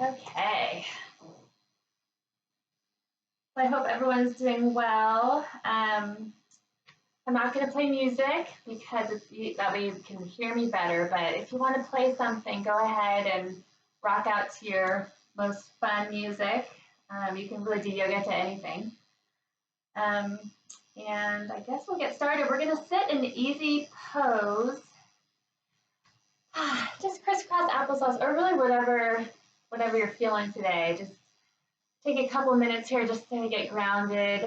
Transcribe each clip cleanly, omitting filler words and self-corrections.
Okay. I hope everyone's doing well. I'm not going to play music because that way you can hear me better, but if you want to play something, go ahead and rock out to your most fun music. You can really do yoga to anything. And I guess we'll get started. We're going to sit in an easy pose. Just crisscross applesauce, or really whatever you're feeling today. Just take a couple minutes here just to get grounded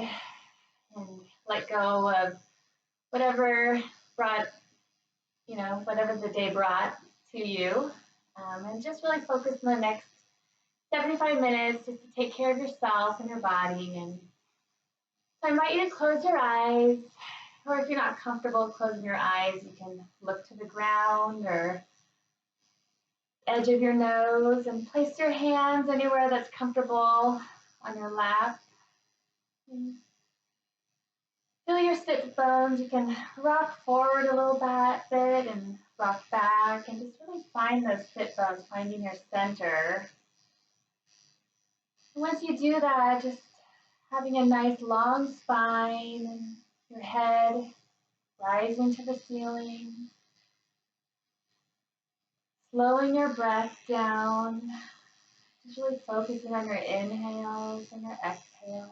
and let go of whatever the day brought to you. And just really focus on the next 75 minutes just to take care of yourself and your body. And so I invite you to close your eyes, or if you're not comfortable closing your eyes, you can look to the ground or edge of your nose and place your hands anywhere that's comfortable on your lap. And feel your sit bones. You can rock forward a little bit and rock back, and just really find those sit bones, finding your center. And once you do that, just having a nice long spine and your head rising to the ceiling. Slowing your breath down, just really focusing on your inhales and your exhales.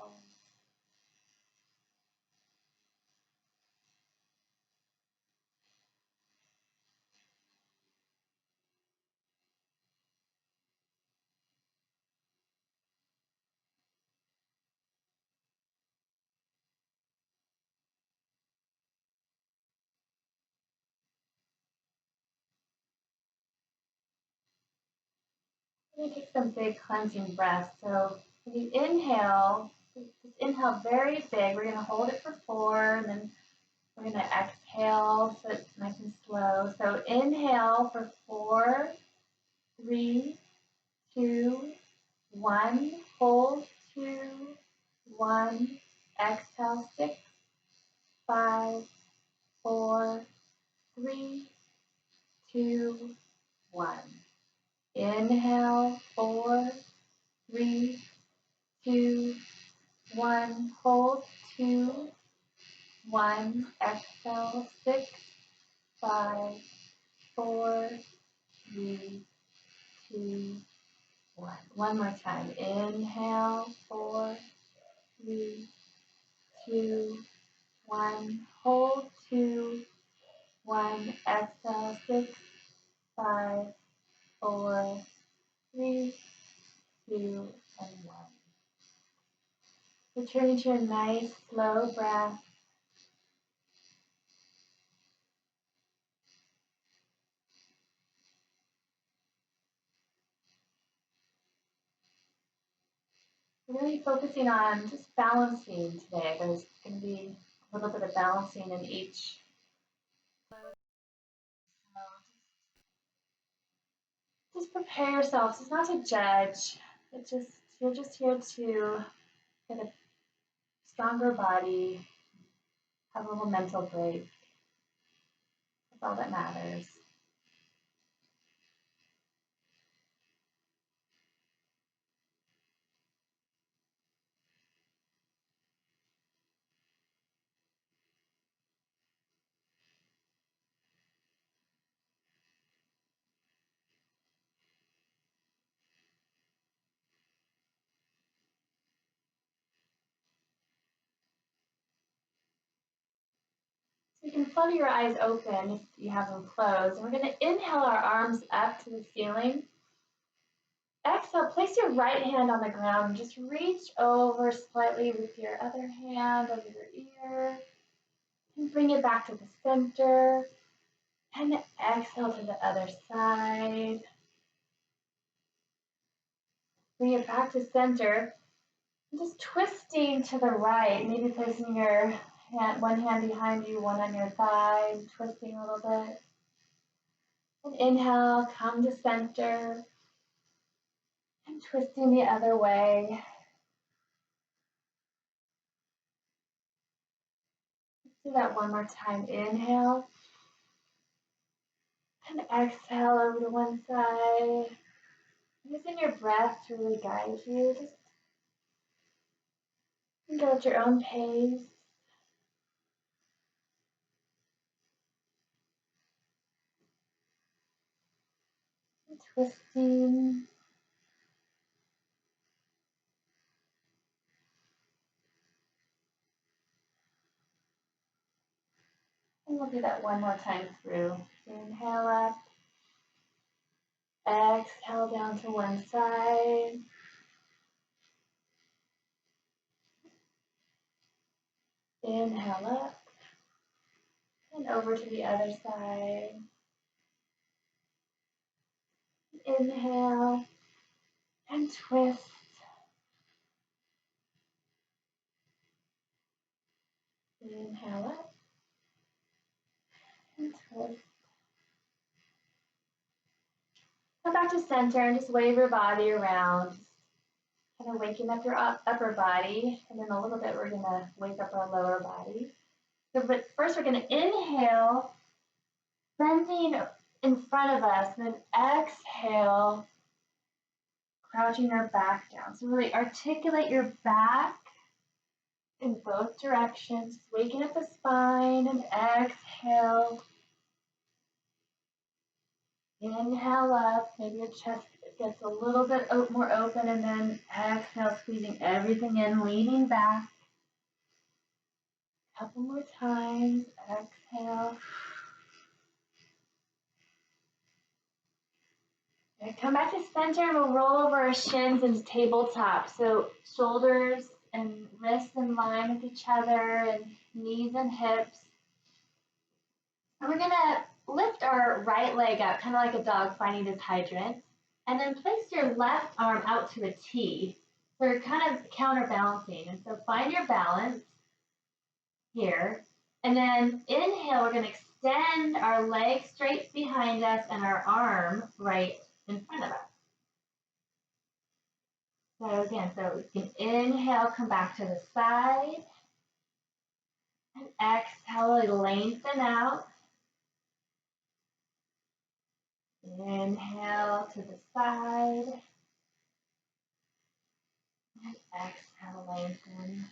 We're going to take some big cleansing breaths. So when you inhale, just inhale very big. We're going to hold it for 4, and then we're going to exhale so it's nice and slow. So inhale for 4, 3, 2, 1. Hold 2, 1. Exhale 6, 5, 4, 3, 2, 1. Inhale 4, 3, 2, 1. Hold 2, 1. Exhale 6, 5, 4, 3, 2, 1. One more time. Inhale 4, 3, 2, 1. Hold 2, 1. Exhale 6, 5, 4, 3, 2, and 1. Returning to a nice slow breath. Really focusing on just balancing today. There's going to be a little bit of balancing in each. Just prepare yourself. It's not to judge. You're just here to get a stronger body, have a little mental break. That's all that matters. So you can flutter your eyes open if you have them closed. And we're going to inhale our arms up to the ceiling. Exhale, place your right hand on the ground and just reach over slightly with your other hand over your ear. And bring it back to the center. And exhale to the other side. Bring it back to center. And just twisting to the right, maybe placing your one hand behind you, one on your thigh, twisting a little bit. And inhale, come to center. And twisting the other way. Let's do that one more time. Inhale. And exhale over to one side. Using your breath to really guide you. Just go at your own pace. Twisting. And we'll do that one more time through. Inhale up. Exhale down to one side. Inhale up. And over to the other side. Inhale. And twist. Inhale up. And twist. Come back to center and just wave your body around. Kind of waking up your upper body. And then a little bit we're going to wake up our lower body. So, but first we're going to inhale, bending in front of us. And then exhale, crouching our back down. So really articulate your back in both directions. Waking up the spine and exhale. Inhale up, maybe your chest gets a little bit more open, and then exhale, squeezing everything in, leaning back. A couple more times, exhale. And come back to center, and we'll roll over our shins into tabletop. So shoulders and wrists in line with each other, and knees and hips. And we're gonna lift our right leg up, kind of like a dog finding his hydrant, and then place your left arm out to a T. So you're kind of counterbalancing. And so find your balance here. And then inhale, we're going to extend our leg straight behind us and our arm right in front of us. So again, so you can inhale, come back to the side. And exhale, lengthen out. Inhale to the side. And exhale, lengthen.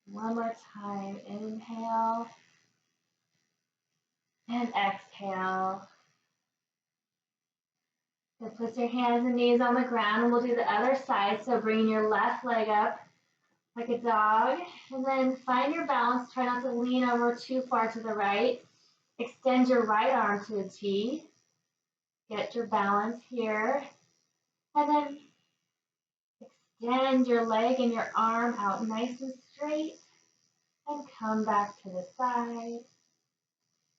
One more time. Inhale. And exhale. So put your hands and knees on the ground, and we'll do the other side. So bringing your left leg up like a dog. And then find your balance. Try not to lean over too far to the right. Extend your right arm to a T. Get your balance here. And then extend your leg and your arm out nice and straight. And come back to the side.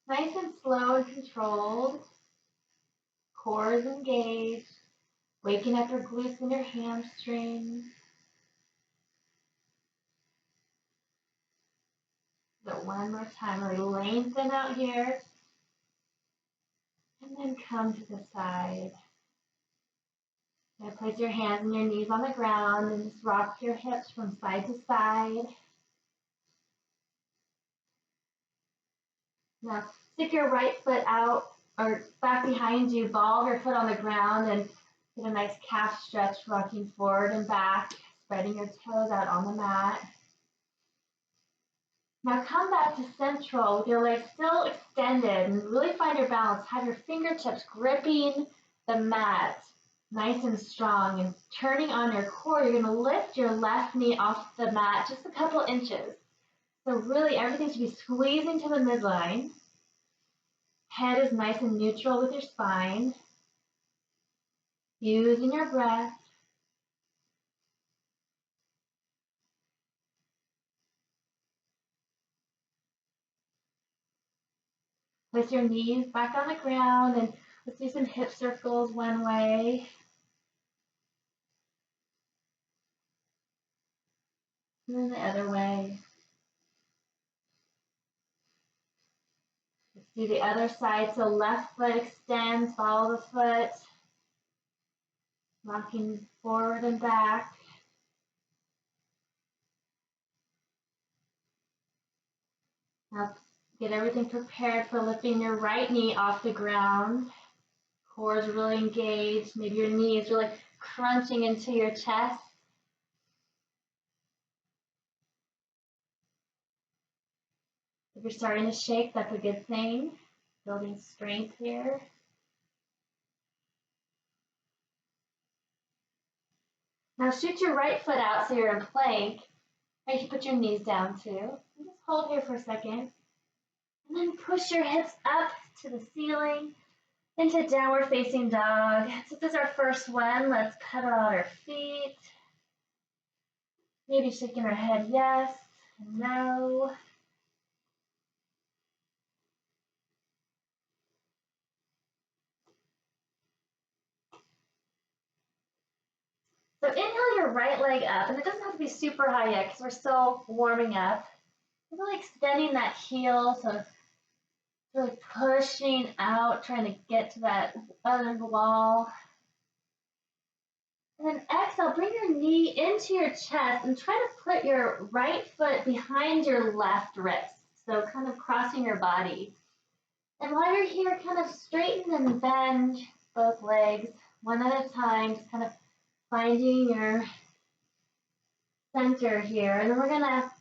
Nice and slow and controlled. Core is engaged. Waking up your glutes and your hamstrings. So one more time, really lengthen out here. And then come to the side. Now place your hands and your knees on the ground and just rock your hips from side to side. Now stick your right foot out or back behind you, ball your foot on the ground, and get a nice calf stretch, rocking forward and back, spreading your toes out on the mat. Now come back to central with your legs still extended, and really find your balance. Have your fingertips gripping the mat nice and strong, and turning on your core. You're going to lift your left knee off the mat just a couple inches. So really everything should be squeezing to the midline. Head is nice and neutral with your spine. Using your breath. Place your knees back on the ground, and let's do some hip circles one way. And then the other way. Let's do the other side. So left foot extends, follow the foot. Rocking forward and back. Now get everything prepared for lifting your right knee off the ground. Core is really engaged. Maybe your knees really crunching into your chest. If you're starting to shake, that's a good thing. Building strength here. Now shoot your right foot out so you're in plank. Or you can put your knees down too. And just hold here for a second. And then push your hips up to the ceiling into downward facing dog. Since this is our first one, let's pedal out our feet. Maybe shaking our head yes and no. So inhale your right leg up, and it doesn't have to be super high yet because we're still warming up. Really extending that heel, so really pushing out, trying to get to that other wall. And then exhale, bring your knee into your chest and try to put your right foot behind your left wrist. So kind of crossing your body. And while you're here, kind of straighten and bend both legs one at a time, just kind of finding your center here. And then we're gonna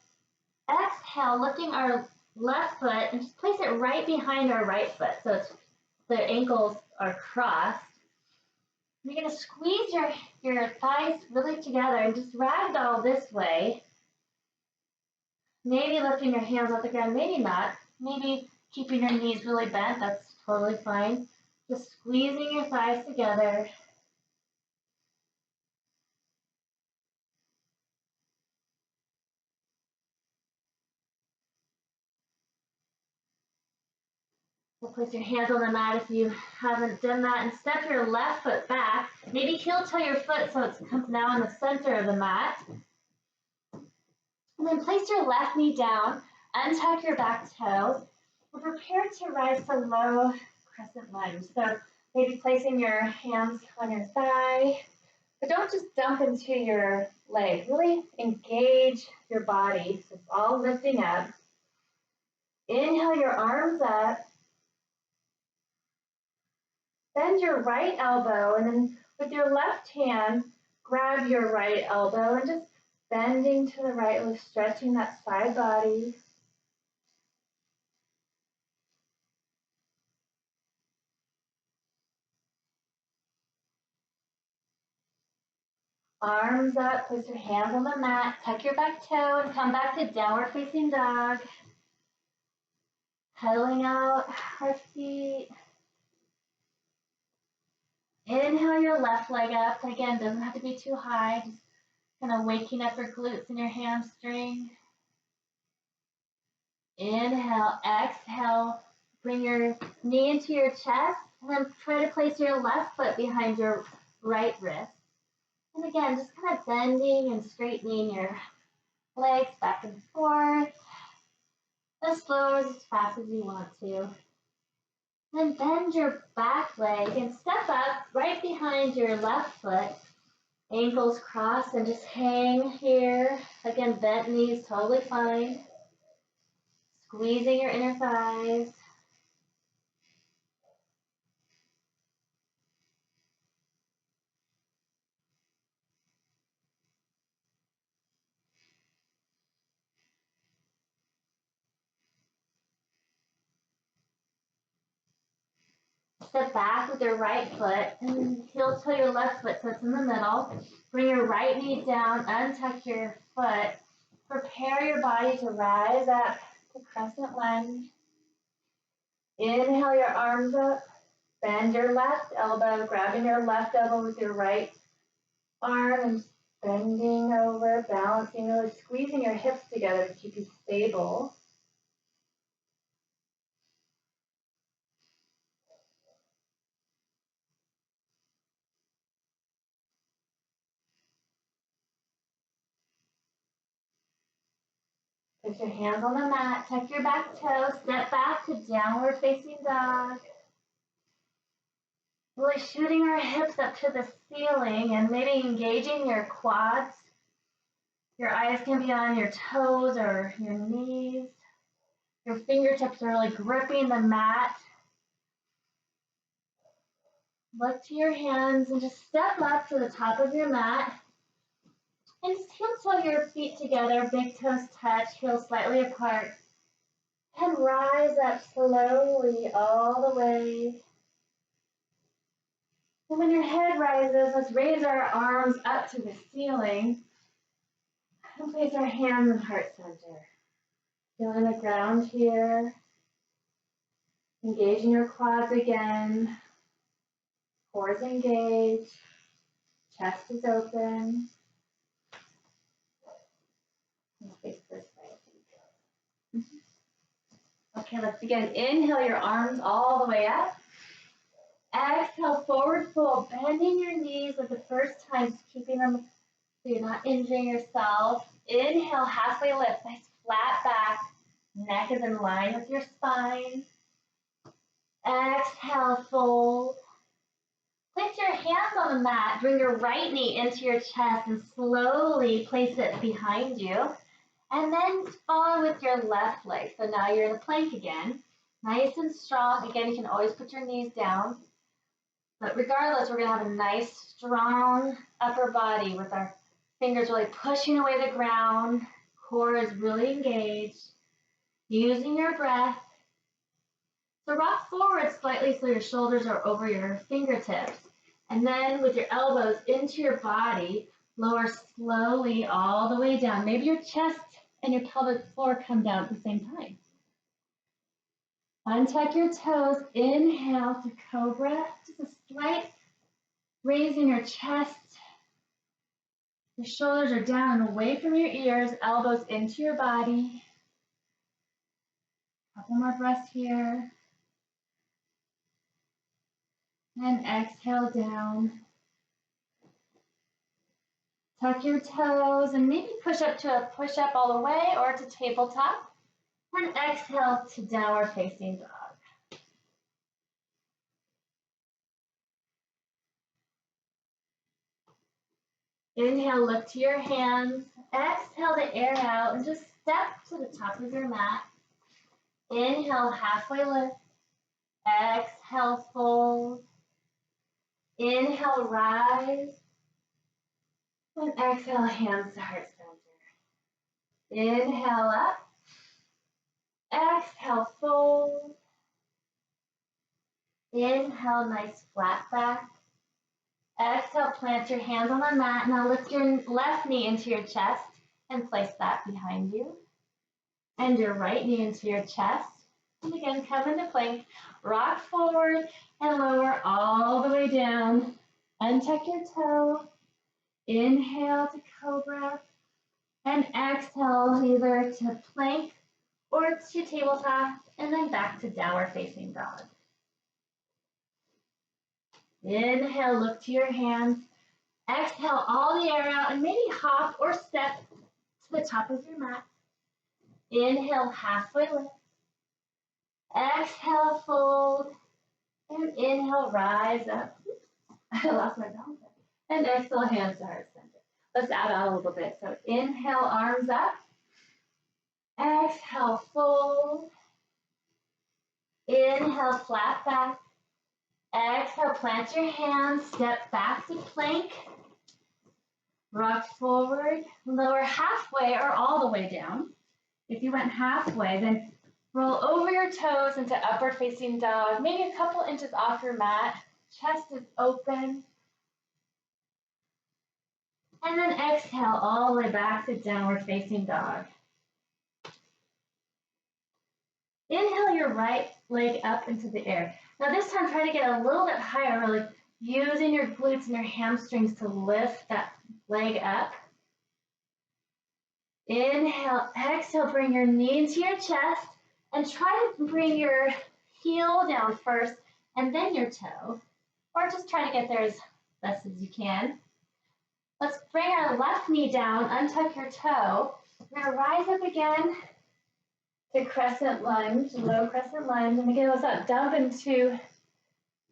exhale, lifting our left foot and just place it right behind our right foot. So the ankles are crossed. You're going to squeeze your thighs really together and just ragdoll this way. Maybe lifting your hands off the ground, maybe not. Maybe keeping your knees really bent, that's totally fine. Just squeezing your thighs together. So place your hands on the mat if you haven't done that, and step your left foot back. Maybe heel toe your foot so it comes now in the center of the mat. And then place your left knee down, untuck your back toe, and prepare to rise to low crescent lunge. So maybe placing your hands on your thigh, but don't just dump into your leg. Really engage your body. So it's all lifting up. Inhale your arms up. Bend your right elbow, and then with your left hand, grab your right elbow and just bending to the right with stretching that side body. Arms up, place your hands on the mat, tuck your back toe, and come back to downward facing dog. Pedaling out our feet. Inhale your left leg up. Again, doesn't have to be too high. Just kind of waking up your glutes and your hamstring. Inhale, exhale. Bring your knee into your chest, and then try to place your left foot behind your right wrist. And again, just kind of bending and straightening your legs back and forth. As slow or as fast as you want to. Then bend your back leg and step up right behind your left foot. Ankles crossed and just hang here. Again, bent knees, totally fine. Squeezing your inner thighs. Step back with your right foot and heel toe your left foot so it's in the middle. Bring your right knee down, untuck your foot. Prepare your body to rise up to crescent lunge. Inhale your arms up. Bend your left elbow, grabbing your left elbow with your right arm and bending over, balancing, really squeezing your hips together to keep you stable. Put your hands on the mat, tuck your back toe, step back to downward facing dog. Really shooting our hips up to the ceiling and maybe engaging your quads. Your eyes can be on your toes or your knees. Your fingertips are really gripping the mat. Look to your hands and just step up to the top of your mat. And just heel-toe your feet together, big toes touch, heels slightly apart. And rise up slowly all the way. And when your head rises, let's raise our arms up to the ceiling. And place our hands in heart center. Feeling the ground here. Engaging your quads again. Core is engaged. Chest is open. Face this way. Okay, let's begin. Inhale your arms all the way up. Exhale, forward fold, bending your knees at the first time, keeping them so you're not injuring yourself. Inhale, halfway lift, nice flat back. Neck is in line with your spine. Exhale, fold. Place your hands on the mat. Bring your right knee into your chest and slowly place it behind you. And then follow with your left leg. So now you're in a plank again. Nice and strong. Again, you can always put your knees down. But regardless, we're going to have a nice, strong upper body with our fingers really pushing away the ground. Core is really engaged. Using your breath. So rock forward slightly so your shoulders are over your fingertips. And then with your elbows into your body, lower slowly all the way down. Maybe your chest and your pelvic floor come down at the same time. Untuck your toes. Inhale to cobra. Just a slight raise in your chest. Your shoulders are down and away from your ears. Elbows into your body. Couple more breaths here. And exhale down. Tuck your toes and maybe push up to a push-up all the way or to tabletop. And exhale to downward facing dog. Inhale, look to your hands. Exhale the air out and just step to the top of your mat. Inhale, halfway lift. Exhale, fold. Inhale, rise. And exhale, hands to heart center. Inhale up. Exhale, fold. Inhale, nice flat back. Exhale, plant your hands on the mat. Now lift your left knee into your chest and place that behind you. And your right knee into your chest. And again, come into plank. Rock forward and lower all the way down. Untuck your toe. Inhale to cobra. And exhale either to plank or to tabletop. And then back to downward facing dog. Inhale, look to your hands. Exhale all the air out and maybe hop or step to the top of your mat. Inhale, halfway lift. Exhale, fold. And inhale, rise up. I lost my balance. And exhale, hands to heart center. Let's add on a little bit. So inhale, arms up. Exhale, fold. Inhale, flat back. Exhale, plant your hands, step back to plank. Rock forward, lower halfway or all the way down. If you went halfway, then roll over your toes into upward facing dog, maybe a couple inches off your mat. Chest is open. And then exhale all the way back to downward facing dog. Inhale your right leg up into the air. Now this time try to get a little bit higher, really using your glutes and your hamstrings to lift that leg up. Inhale, exhale, bring your knee into your chest and try to bring your heel down first and then your toe, or just try to get there as best as you can. Let's bring our left knee down, untuck your toe. We're gonna rise up again to crescent lunge, low crescent lunge. And again, let's not dump into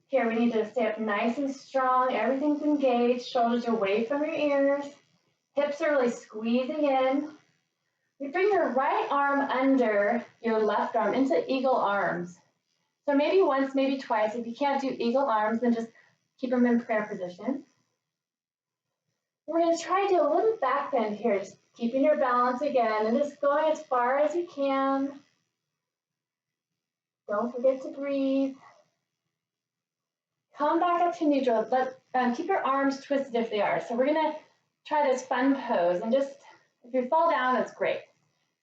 here. We need to stay up nice and strong. Everything's engaged, shoulders away from your ears. Hips are really squeezing in. You bring your right arm under your left arm into eagle arms. So maybe once, maybe twice. If you can't do eagle arms, then just Keep them in prayer position. We're going to try to do a little back bend here, just keeping your balance again and just going as far as you can. Don't forget to breathe. Come back up to neutral. Keep your arms twisted if they are. So we're going to try this fun pose, and just, if you fall down, that's great.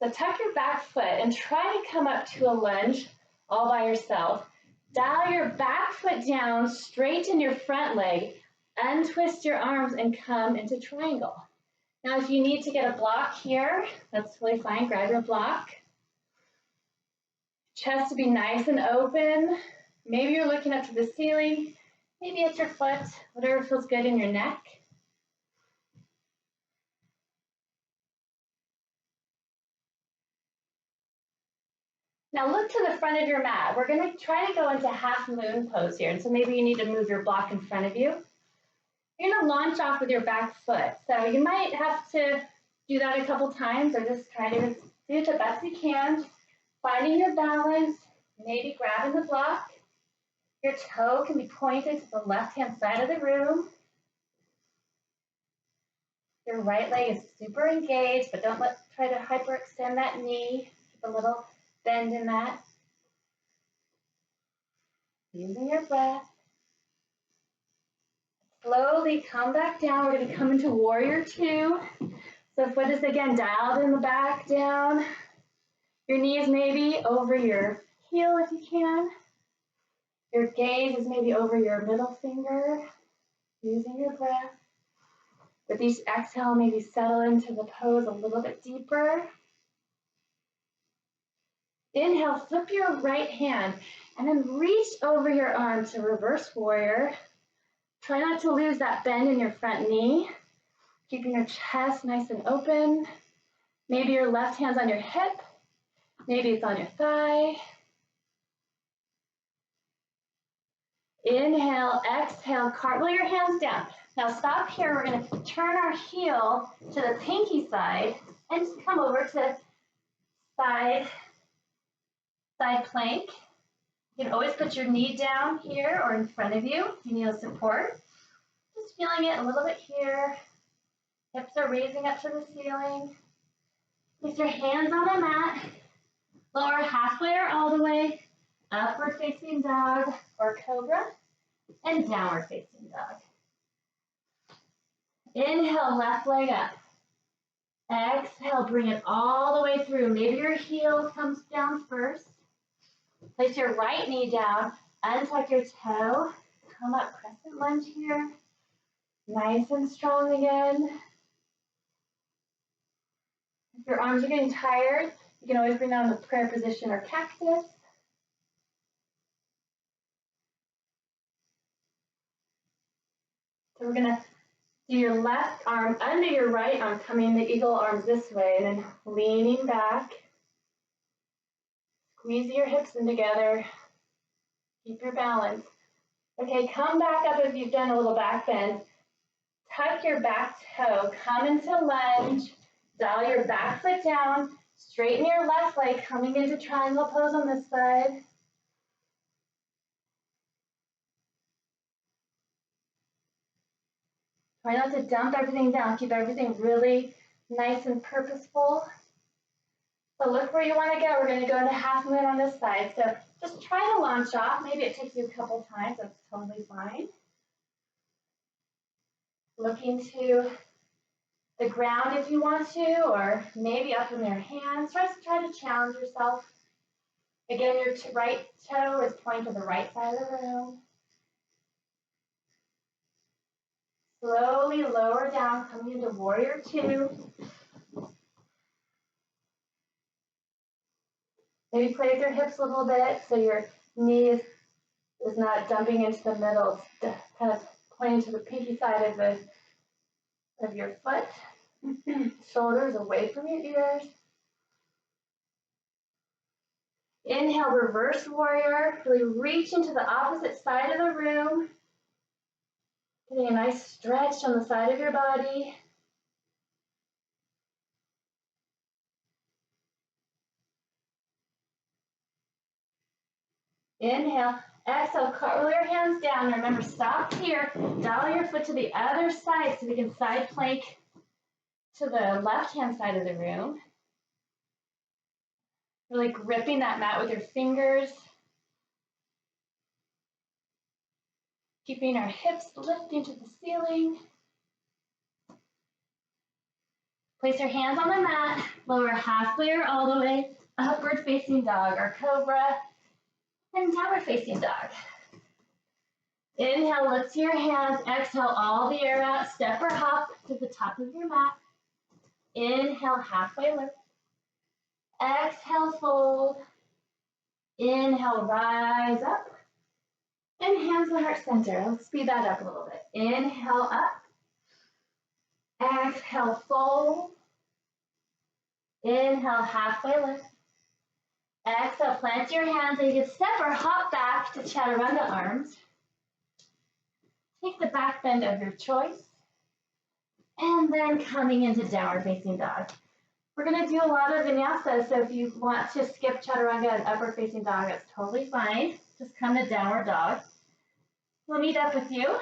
So tuck your back foot and try to come up to a lunge all by yourself. Dial your back foot down, straighten your front leg, untwist your arms and come into triangle. Now if you need to get a block here, that's totally fine, grab your block. Chest to be nice and open. Maybe you're looking up to the ceiling, maybe it's your foot, whatever feels good in your neck. Now look to the front of your mat. We're going to try to go into half moon pose here, and so maybe you need to move your block in front of you. You're going to launch off with your back foot. So you might have to do that a couple times, or just try to do it the best you can. Finding your balance, maybe grabbing the block. Your toe can be pointed to the left-hand side of the room. Your right leg is super engaged, but don't try to hyperextend that knee. Keep a little bend in that. Using your breath. Slowly come back down. We're going to come into warrior two. So foot is again dialed in the back down. Your knees maybe over your heel if you can. Your gaze is maybe over your middle finger. Using your breath. With each exhale, maybe settle into the pose a little bit deeper. Inhale, flip your right hand and then reach over your arm to reverse warrior. Try not to lose that bend in your front knee. Keeping your chest nice and open. Maybe your left hand's on your hip. Maybe it's on your thigh. Inhale, exhale, cartwheel your hands down. Now stop here. We're going to turn our heel to the pinky side and just come over to side plank. You can always put your knee down here or in front of you if you need a support. Just feeling it a little bit here. Hips are raising up to the ceiling. With your hands on the mat, lower halfway or all the way, upward facing dog or cobra, and downward facing dog. Inhale, left leg up. Exhale, bring it all the way through. Maybe your heel comes down first. Place your right knee down, untuck your toe, come up, crescent lunge here. Nice and strong again. If your arms are getting tired, you can always bring down the prayer position or cactus. So we're gonna do your left arm under your right arm, coming the eagle arms this way, and then leaning back. Squeeze your hips in together. Keep your balance. Okay, come back up if you've done a little back bend. Tuck your back toe, come into lunge, dial your back foot down, straighten your left leg, coming into triangle pose on this side. Try not to dump everything down, keep everything really nice and purposeful. So look where you want to go. We're going to go into half moon on this side. So just try to launch off. Maybe it takes you a couple times. That's totally fine. Looking to the ground if you want to, or maybe up in your hands. Just try to challenge yourself. Again, your right toe is pointing to the right side of the room. Slowly lower down, coming into warrior two. Maybe play with your hips a little bit so your knee is not dumping into the middle. It's kind of pointing to the pinky side of your foot. Shoulders away from your ears. Inhale, reverse warrior. Really reach into the opposite side of the room. Getting a nice stretch on the side of your body. Inhale, Exhale, cartwheel your hands down. Remember, stop here. Dial your foot to the other side so we can side plank to the left-hand side of the room. Really gripping that mat with your fingers. Keeping our hips lifting to the ceiling. Place your hands on the mat, lower halfway or all the way, upward facing dog or cobra, and downward facing dog. Inhale, lift your hands, exhale all the air out, step or hop to the top of your mat. Inhale, halfway lift. Exhale, fold. Inhale, rise up. And hands to heart center. Let's speed that up a little bit. Inhale, up. Exhale, fold. Inhale, halfway lift. Exhale, plant your hands and you can step or hop back to chaturanga arms. Take the back bend of your choice. And then coming into downward facing dog. We're going to do a lot of vinyasa, so if you want to skip chaturanga and upward facing dog, that's totally fine. Just come to downward dog. We'll meet up with you.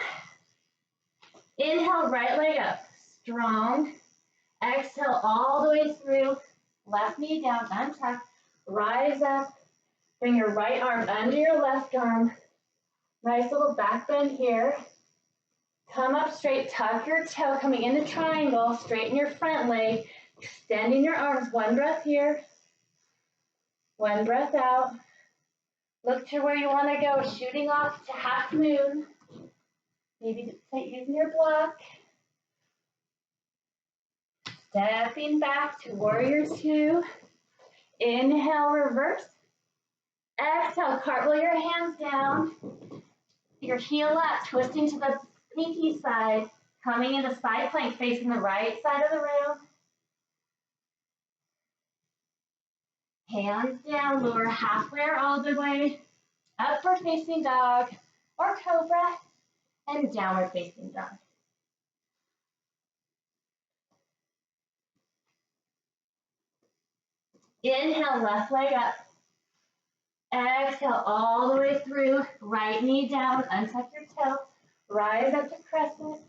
Inhale, right leg up, strong. Exhale all the way through, left knee down, untuck. Rise up, bring your right arm under your left arm. Nice little back bend here. Come up straight, tuck your toe, coming into triangle, straighten your front leg, extending your arms, one breath here, one breath out. Look to where you want to go, shooting off to half moon. Maybe using your block. Stepping back to warrior two. Inhale, reverse. Exhale, cartwheel your hands down. Your heel up, twisting to the pinky side, coming into side plank facing the right side of the room. Hands down, lower halfway or all the way. Upward facing dog or cobra and downward facing dog. Inhale, left leg up. Exhale all the way through, right knee down, untuck your toe. Rise up to crescent,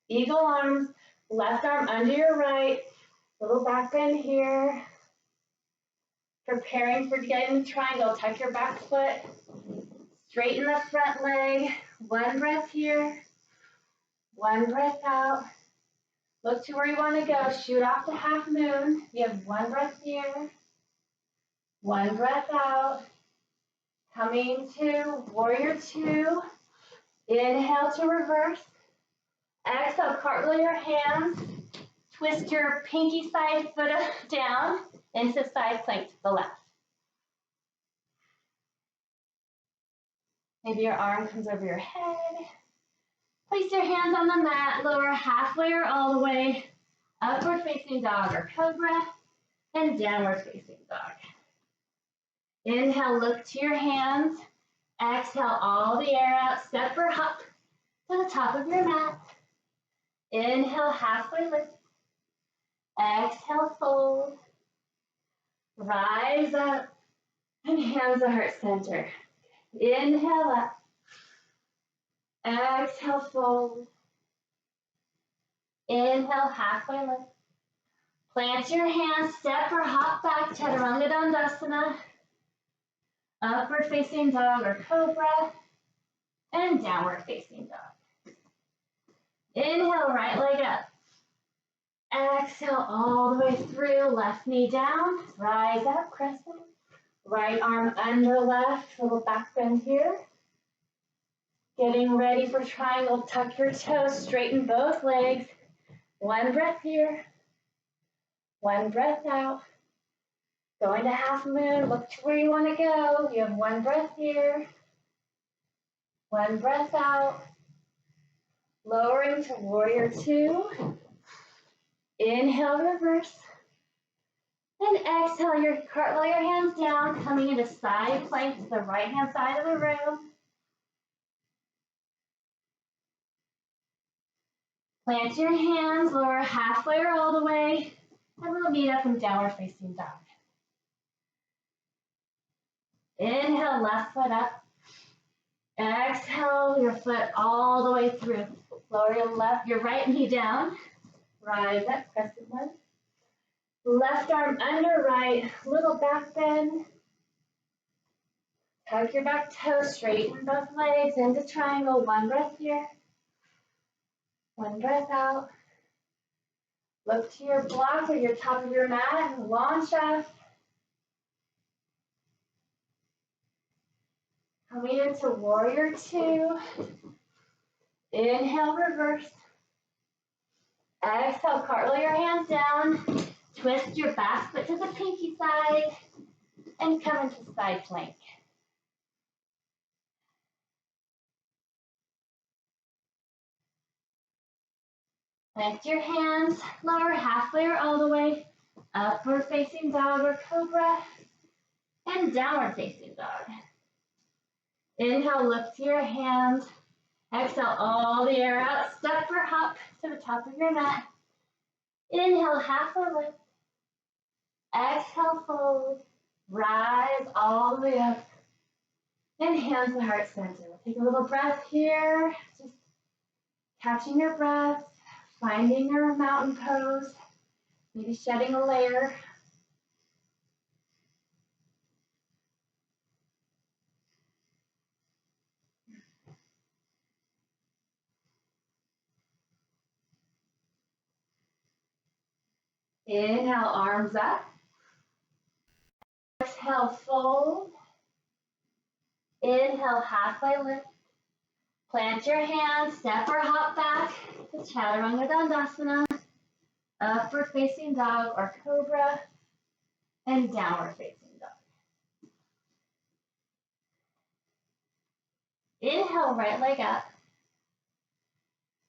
eagle arms, left arm under your right, little back bend here. Preparing for getting into triangle, tuck your back foot, straighten the front leg, one breath here, one breath out. Look to where you want to go, shoot off to half moon. You have one breath here, one breath out. Coming to warrior two. Inhale to reverse. Exhale, cartwheel your hands. Twist your pinky side foot down into side plank to the left. Maybe your arm comes over your head. Place your hands on the mat, lower halfway or all the way. Upward facing dog or cobra and downward facing dog. Inhale, look to your hands. Exhale all the air out, step or hop to the top of your mat. Inhale, halfway lift. Exhale, fold. Rise up and hands to heart center. Inhale up. Exhale, fold. Inhale, halfway lift. Plant your hands, step or hop back, chaturanga dandasana. Upward facing dog or cobra, and downward facing dog. Inhale, right leg up. Exhale all the way through, left knee down, rise up, crescent. Right arm under left, little back bend here. Getting ready for triangle, tuck your toes, straighten both legs. One breath here, one breath out. Going to half moon, look to where you want to go. You have one breath here, one breath out. Lowering to warrior two. Inhale, reverse. And exhale, cartwheel your hands down, coming into side plank to the right hand side of the room. Plant your hands, lower halfway or all the way, and we'll meet up in downward facing dog. Inhale, left foot up. Exhale your foot all the way through. Lower your right knee down. Rise up, crescent lunge. Left arm under right, little back bend. Tuck your back toes, straighten both legs into triangle. One breath here. One breath out. Look to your block or your top of your mat, launch off. Coming into warrior two. Inhale, reverse. Exhale, cartwheel your hands down. Twist your back foot to the pinky side and come into side plank. Lift your hands, lower halfway or all the way. Upward facing dog or cobra. And downward facing dog. Inhale, lift to your hands. Exhale, all the air out. Step or hop to the top of your mat. Inhale, halfway lift. Exhale, fold. Rise all the way up. And hands to heart center. We'll take a little breath here. Just catching your breath. Finding your mountain pose. Maybe shedding a layer. Inhale, arms up. Exhale, fold. Inhale, halfway lift. Plant your hands, step or hop back to Chaturanga Dandasana, upward facing dog or cobra, and downward facing dog. Inhale, right leg up.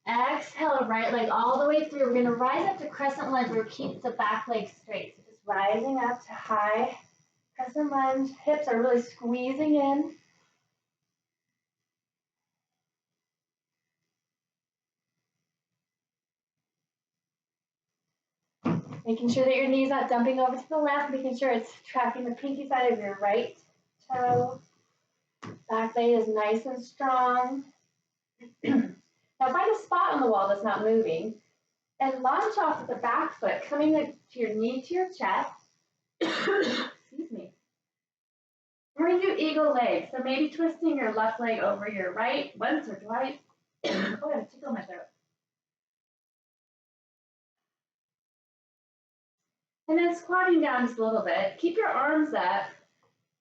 Exhale, right leg all the way through. We're going to rise up to crescent lunge where we keep the back leg straight. So just rising up to high crescent lunge. Hips are really squeezing in. Making sure that your knee's not dumping over to the left, making sure it's tracking the pinky side of your right toe. Back leg is nice and strong. Now find a spot on the wall that's not moving and launch off with the back foot, coming to your knee to your chest. Excuse me. We're going to do eagle leg. So maybe twisting your left leg over your right, once or twice. Oh, I tickle my throat. And then squatting down just a little bit. Keep your arms up.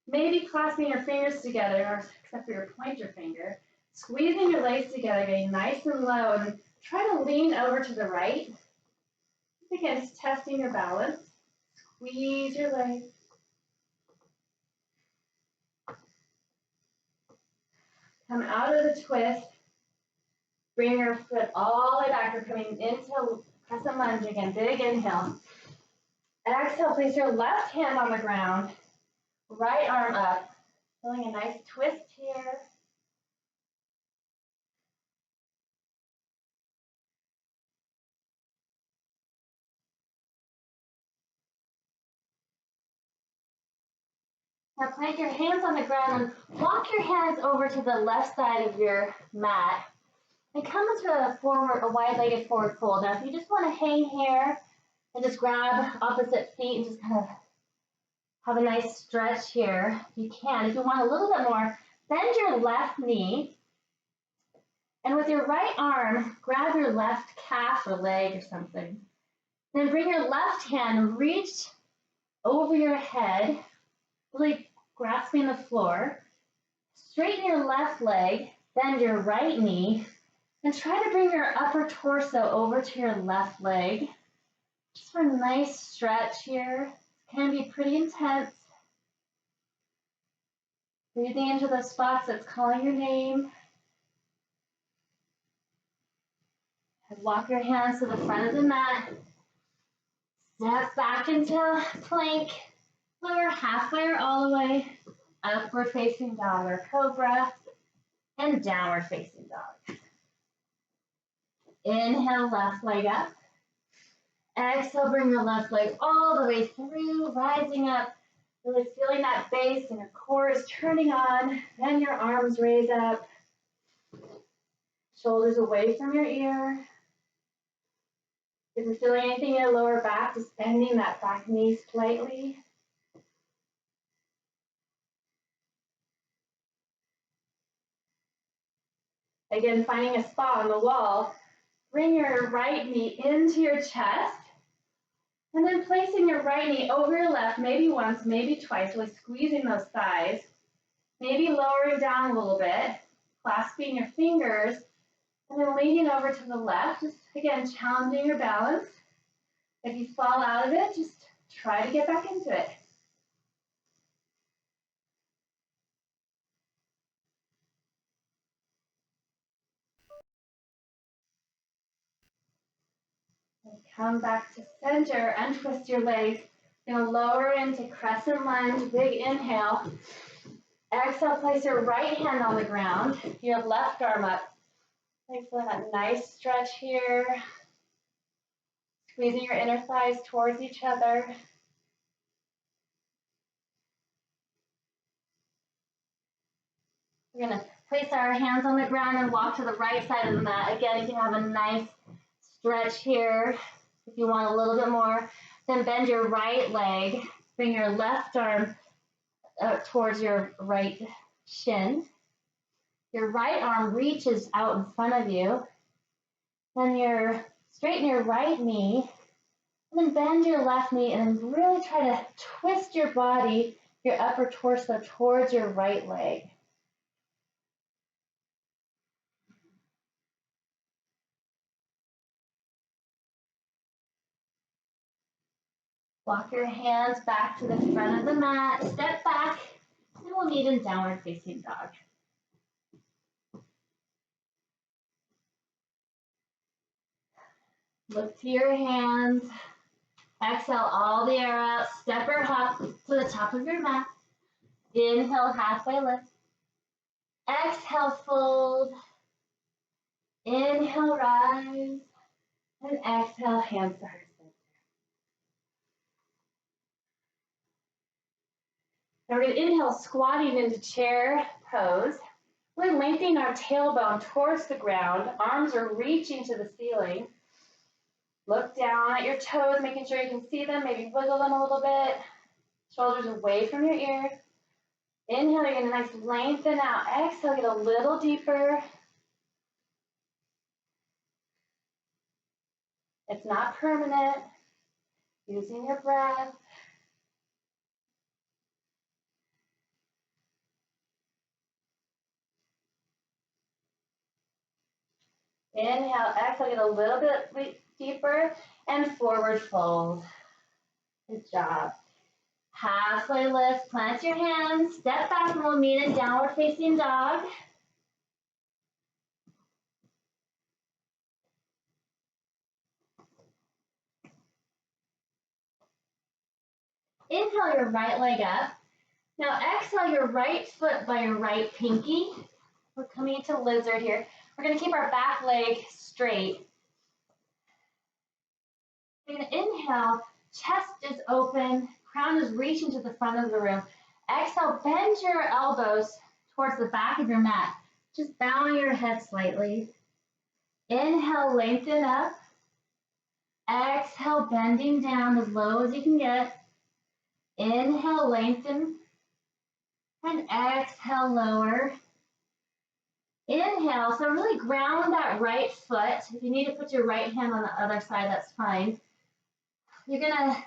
Maybe clasping your fingers together, except for your pointer finger. Squeezing your legs together, getting nice and low. And try to lean over to the right. Again, just testing your balance. Squeeze your legs. Come out of the twist. Bring your foot all the way back. You're coming into crescent lunge again. Big inhale. Exhale, place your left hand on the ground. Right arm up. Feeling a nice twist here. Now plant your hands on the ground and walk your hands over to the left side of your mat. And come into a wide-legged forward fold. Now if you just want to hang here and just grab opposite feet and just kind of have a nice stretch here, you can. If you want a little bit more, bend your left knee. And with your right arm, grab your left calf or leg or something. Then bring your left hand, reach over your head, really grasping the floor. Straighten your left leg, bend your right knee, and try to bring your upper torso over to your left leg. Just for a nice stretch here. It can be pretty intense. Breathing into those spots that's calling your name. And walk your hands to the front of the mat. Step back into plank. Lower halfway or all the way. Upward facing dog or cobra. And downward facing dog. Inhale, left leg up. Exhale, bring your left leg all the way through, rising up. Really feeling that base and your core is turning on. Then your arms raise up. Shoulders away from your ear. If you're feeling anything in your lower back, just bending that back knee slightly. Again, finding a spot on the wall. Bring your right knee into your chest. And then placing your right knee over your left, maybe once, maybe twice, really squeezing those thighs. Maybe lowering down a little bit, clasping your fingers, and then leaning over to the left. Just, again, challenging your balance. If you fall out of it, just try to get back into it. And come back to center, untwist your legs. You're going to lower into crescent lunge, big inhale. Exhale, place your right hand on the ground, your left arm up. Thanks for that nice stretch here. Squeezing your inner thighs towards each other. We're going to place our hands on the ground and walk to the right side of the mat. Again, you can have a nice stretch here. If you want a little bit more, then bend your right leg. Bring your left arm towards your right shin. Your right arm reaches out in front of you. Then straighten your right knee. And then bend your left knee and really try to twist your body, your upper torso towards your right leg. Walk your hands back to the front of the mat, step back, and we'll meet in downward facing dog. Look to your hands. Exhale all the air out. Step or hop to the top of your mat. Inhale, halfway lift. Exhale, fold. Inhale, rise. And exhale, hands to heart center. Now we're going to inhale, squatting into chair pose. We're lengthening our tailbone towards the ground. Arms are reaching to the ceiling. Look down at your toes, making sure you can see them. Maybe wiggle them a little bit. Shoulders away from your ears. Inhale, you're going to nice lengthen out. Exhale, get a little deeper. It's not permanent. Using your breath. Inhale, exhale, get a little bit deeper, and forward fold. Good job. Halfway lift, plant your hands, step back, and we'll meet in downward facing dog. Inhale your right leg up. Now exhale your right foot by your right pinky. We're coming into lizard here. We're going to keep our back leg straight. We're going to inhale, chest is open, crown is reaching to the front of the room. Exhale, bend your elbows towards the back of your mat. Just bowing your head slightly. Inhale, lengthen up. Exhale, bending down as low as you can get. Inhale, lengthen. And exhale, lower. Inhale, so really ground that right foot. If you need to put your right hand on the other side, that's fine. You're gonna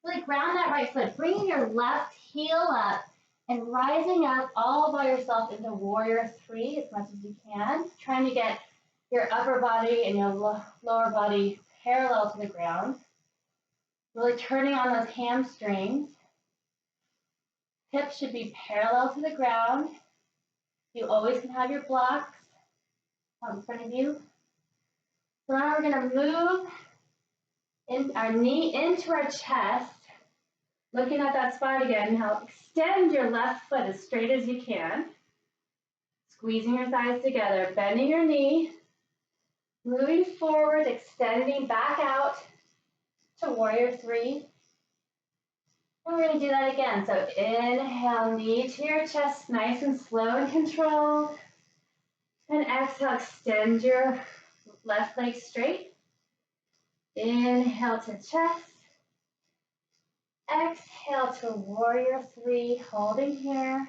really ground that right foot, bringing your left heel up and rising up all by yourself into warrior three as much as you can, trying to get your upper body and your lower body parallel to the ground. Really turning on those hamstrings. Hips should be parallel to the ground. You always can have your blocks out in front of you. So now we're going to move our knee into our chest. Looking at that spot again. Now extend your left foot as straight as you can. Squeezing your thighs together, bending your knee. Moving forward, extending back out to warrior three. And we're going to do that again. So inhale, knee to your chest, nice and slow and controlled. And exhale, extend your left leg straight. Inhale to chest. Exhale to warrior three, holding here.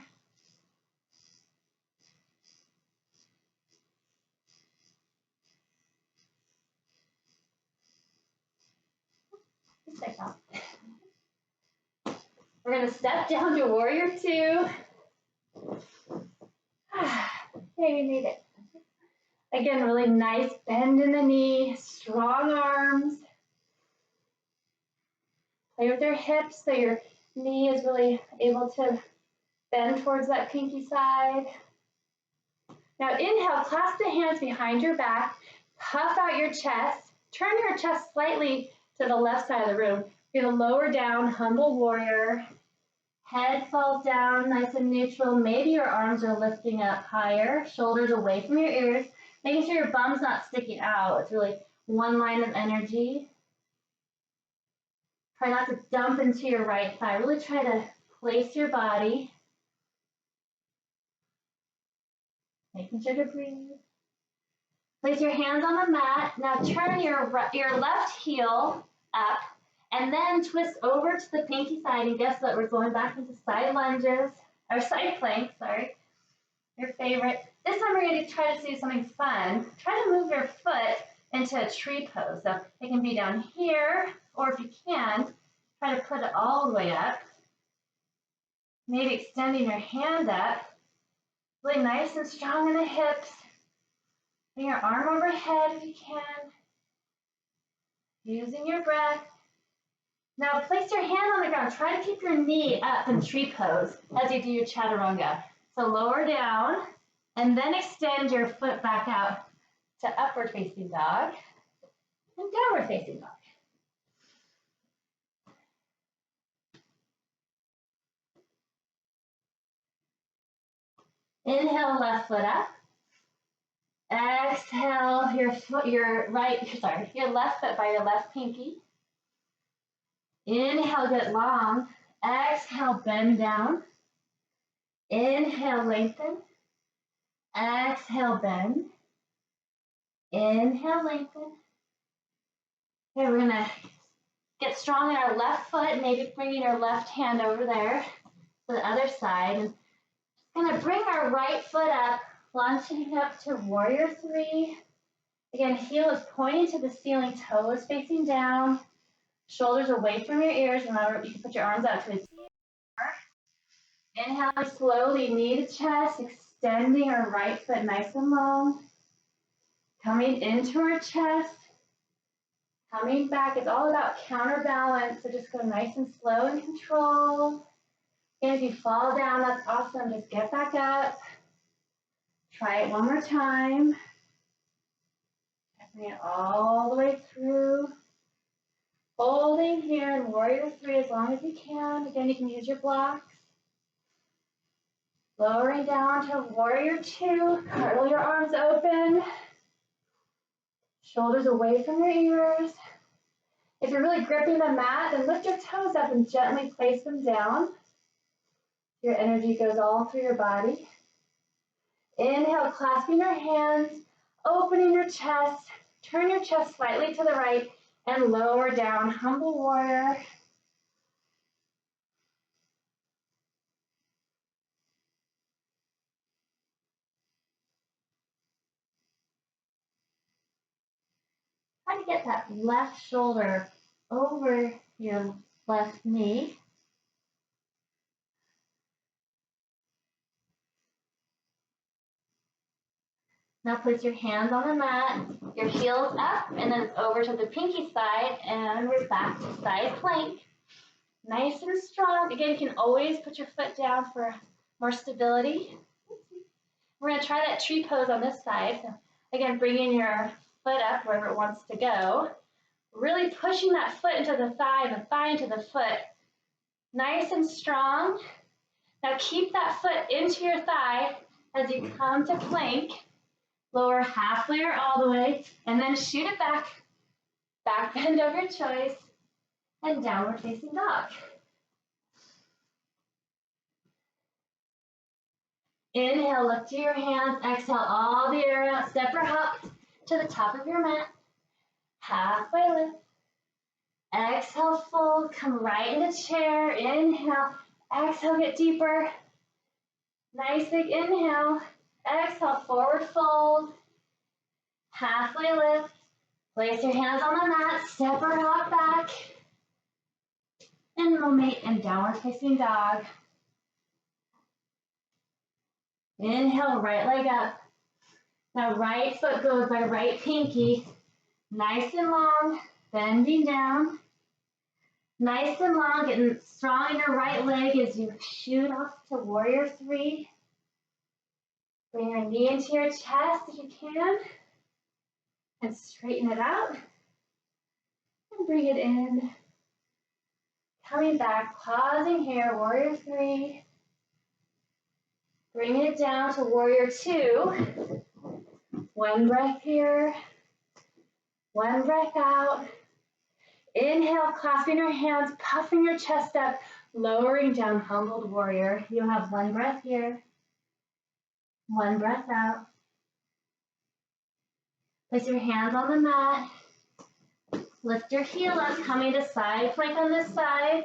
We're going to step down to warrior two. Okay, we made it. Again, really nice bend in the knee, strong arms. Play with your hips so your knee is really able to bend towards that pinky side. Now inhale, clasp the hands behind your back, puff out your chest, turn your chest slightly to the left side of the room. You're going to lower down, humble warrior. Head falls down, nice and neutral. Maybe your arms are lifting up higher, shoulders away from your ears, making sure your bum's not sticking out. It's really one line of energy. Try not to dump into your right thigh. Really try to place your body. Making sure to breathe. Place your hands on the mat. Now turn your left heel up and then twist over to the pinky side. And guess what? We're going back into side lunges, or side planks, sorry. Your favorite. This time we're going to try to do something fun. Try to move your foot into a tree pose. So it can be down here, or if you can, try to put it all the way up. Maybe extending your hand up. Really nice and strong in the hips. Bring your arm overhead if you can. Using your breath. Now place your hand on the ground. Try to keep your knee up in tree pose as you do your chaturanga. So lower down and then extend your foot back out to upward facing dog and downward facing dog. Inhale, left foot up. Exhale, your left foot by your left pinky. Inhale, get long. Exhale, bend down. Inhale, lengthen. Exhale, bend. Inhale, lengthen. Okay, we're gonna get strong in our left foot, maybe bringing our left hand over there to the other side. And gonna bring our right foot up, launching up to warrior three. Again, heel is pointing to the ceiling, toes facing down, shoulders away from your ears. Remember, you can put your arms out to a inhale, slowly knee to chest, extending our right foot nice and long. Coming into our chest, coming back. It's all about counterbalance, so just go nice and slow and control. And if you fall down, that's awesome. Just get back up. Try it one more time. Bring it all the way through. Holding here in warrior three as long as you can. Again, you can use your blocks. Lowering down to warrior two. Curl your arms open. Shoulders away from your ears. If you're really gripping the mat, then lift your toes up and gently place them down. Your energy goes all through your body. Inhale, clasping your hands, opening your chest, turn your chest slightly to the right, and lower down, humble warrior. Try to get that left shoulder over your left knee. Now place your hands on the mat, your heels up, and then it's over to the pinky side, and we're back to side plank. Nice and strong. Again, you can always put your foot down for more stability. We're going to try that tree pose on this side. So again, bringing your foot up wherever it wants to go. Really pushing that foot into the thigh and the thigh into the foot. Nice and strong. Now keep that foot into your thigh as you come to plank. Lower halfway or all the way, and then shoot it back. Back bend of your choice, and downward facing dog. Inhale, lift to your hands. Exhale, all the air out. Step or hop to the top of your mat. Halfway lift. Exhale, fold. Come right into chair. Inhale. Exhale, get deeper. Nice big inhale. Exhale, forward fold. Halfway lift. Place your hands on the mat. Step or hop back. And we'll meet in downward facing dog. Inhale, right leg up. Now right foot goes by right pinky. Nice and long, bending down. Nice and long, getting strong in your right leg as you shoot off to warrior three. Bring your knee into your chest if you can. And straighten it out. And bring it in. Coming back, pausing here, warrior three. Bringing it down to warrior two. One breath here. One breath out. Inhale, clasping your hands, puffing your chest up, lowering down, humbled warrior. You'll have one breath here. One breath out. Place your hands on the mat. Lift your heel up, coming to side plank on this side.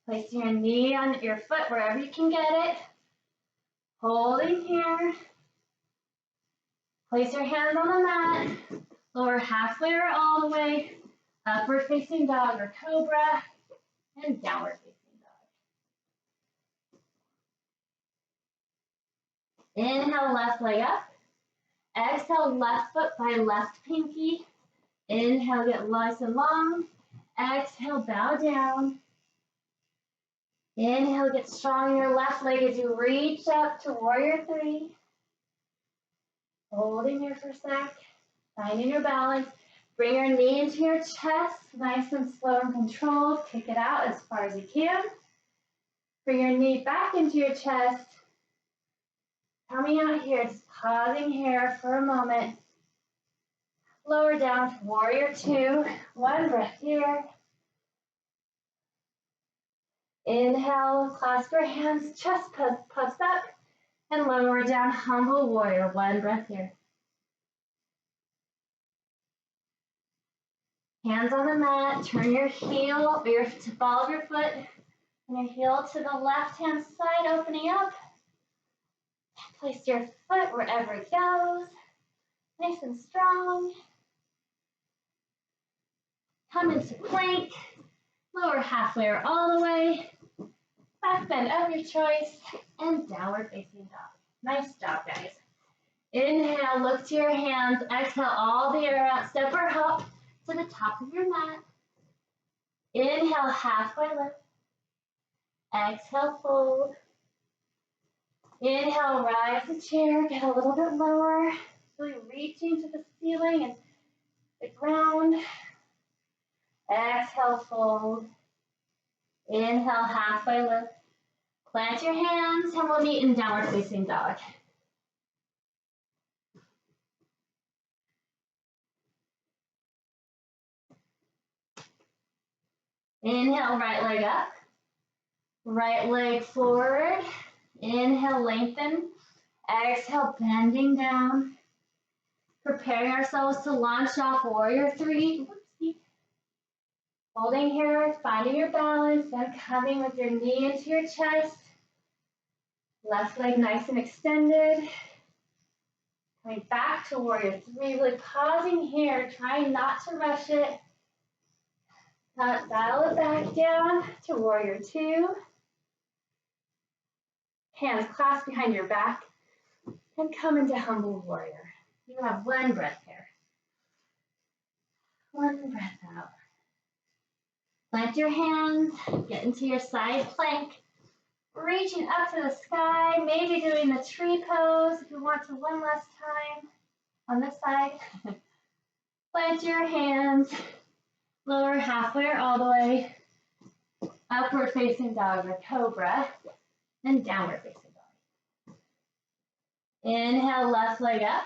Place your knee on your foot wherever you can get it. Holding here. Place your hands on the mat. Lower halfway or all the way. Upward facing dog or cobra. And downward facing dog. Inhale, left leg up. Exhale, left foot by left pinky. Inhale, get nice and long. Exhale, bow down. Inhale, get strong in your left leg as you reach up to warrior three. Holding here for a sec. Finding your balance. Bring your knee into your chest. Nice and slow and controlled. Kick it out as far as you can. Bring your knee back into your chest. Coming out here, just pausing here for a moment. Lower down to warrior two. One breath here. Inhale, clasp your hands, chest puffs up, and lower down, humble warrior. One breath here. Hands on the mat, turn your heel, or your ball of your foot, and your heel to the left-hand side, opening up. Place your foot wherever it goes, nice and strong. Come into plank, lower halfway or all the way. Back bend of your choice, and downward facing dog. Nice job, guys. Inhale, look to your hands. Exhale, all the air out. Step or hop to the top of your mat. Inhale, halfway lift. Exhale, fold. Inhale, rise the chair. Get a little bit lower. Really reaching to the ceiling and the ground. Exhale, fold. Inhale, halfway lift. Plant your hands and we'll meet in downward facing dog. Inhale, right leg up. Right leg forward. Inhale, lengthen. Exhale, bending down. Preparing ourselves to launch off warrior three. Whoopsie. Holding here, finding your balance, then coming with your knee into your chest. Left leg nice and extended. Coming back to warrior three, really pausing here, trying not to rush it. Dial it back down to warrior two. Hands clasped behind your back. And come into humble warrior. You have one breath here. One breath out. Plant your hands, get into your side plank. Reaching up to the sky, maybe doing the tree pose if you want to one last time on this side. Plant your hands, lower halfway or all the way, upward facing dog or cobra, and downward facing dog. Inhale, left leg up,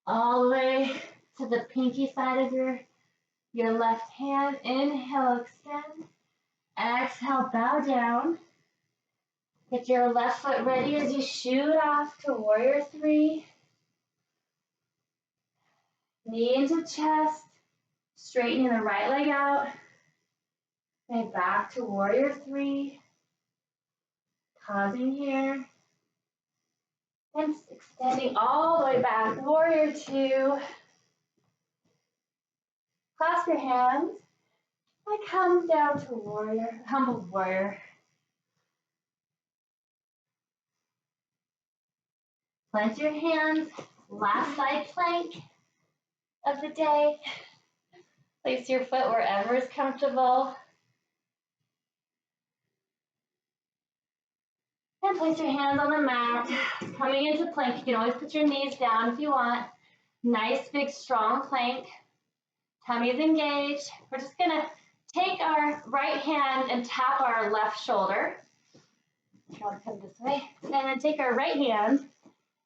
all the way to the pinky side of your left hand. Inhale, extend. Exhale, bow down. Get your left foot ready as you shoot off to warrior three. Knee into chest, straightening the right leg out. And back to warrior three. Pausing here. And extending all the way back, warrior two. Clasp your hands and come down to warrior, humble warrior. Plant your hands, last side plank of the day. Place your foot wherever is comfortable. And place your hands on the mat. Coming into plank, you can always put your knees down if you want. Nice, big, strong plank. Tummy's engaged. We're just gonna take our right hand and tap our left shoulder. I'll come this way. And then take our right hand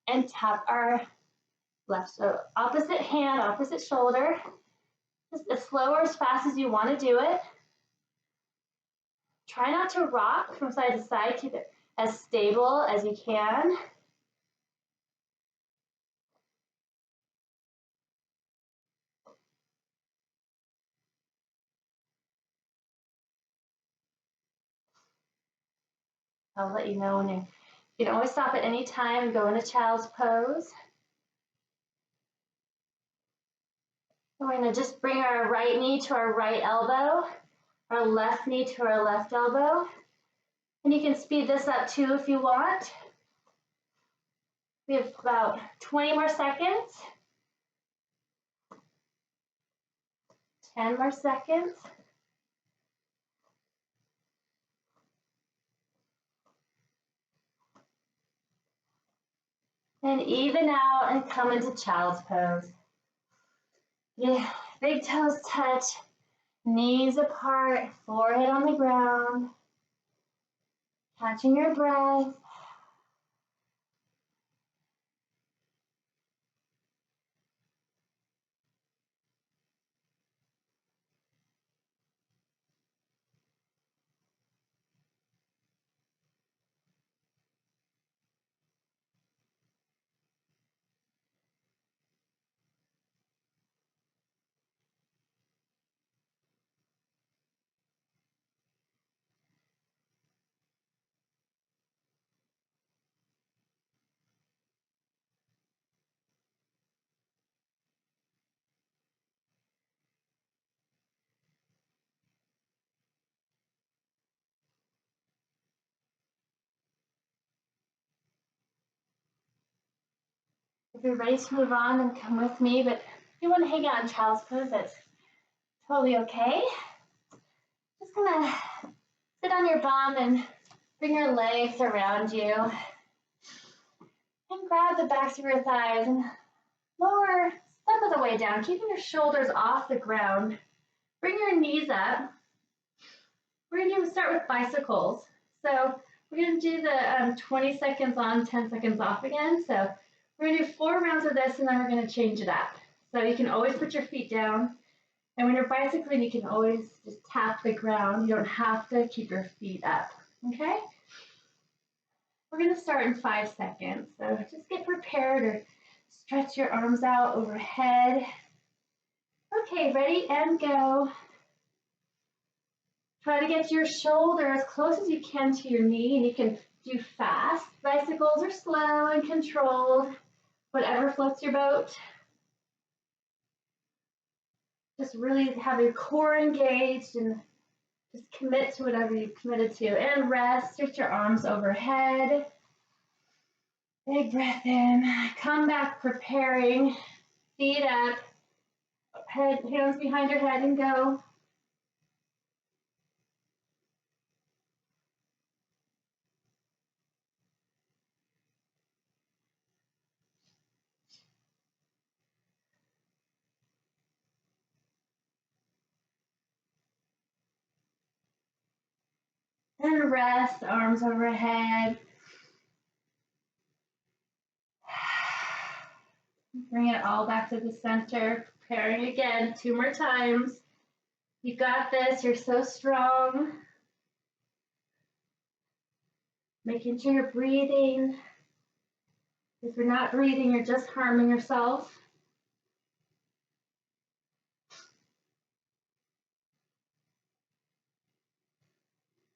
and tap our left, so opposite hand, opposite shoulder. Just as slow or as fast as you want to do it. Try not to rock from side to side. Keep it as stable as you can. I'll let you know when you can always stop at any time and go into child's pose. And we're going to just bring our right knee to our right elbow, our left knee to our left elbow. And you can speed this up too if you want. We have about 20 more seconds. 10 more seconds. And even out and come into child's pose. Yeah, big toes touch, knees apart, forehead on the ground. Catching your breath. If you're ready to move on, then come with me. But if you want to hang out in child's pose, that's totally okay. Just gonna sit on your bum and bring your legs around you. And grab the backs of your thighs and lower some of the way down, keeping your shoulders off the ground. Bring your knees up. We're going to start with bicycles. So we're going to do the 20 seconds on, 10 seconds off again. So we're going to do 4 rounds of this, and then we're going to change it up. So you can always put your feet down. And when you're bicycling, you can always just tap the ground. You don't have to keep your feet up, okay? We're going to start in 5 seconds. So just get prepared or stretch your arms out overhead. Okay, ready and go. Try to get your shoulder as close as you can to your knee, and you can do fast. Bicycles are slow and controlled, whatever floats your boat. Just really have your core engaged and just commit to whatever you've committed to. And rest, stretch your arms overhead. Big breath in. Come back preparing. Feet up. Hands behind your head and go. And rest, arms overhead. Bring it all back to the center. Preparing again, 2 more times. You got this, you're so strong. Making sure you're breathing. If you're not breathing, you're just harming yourself.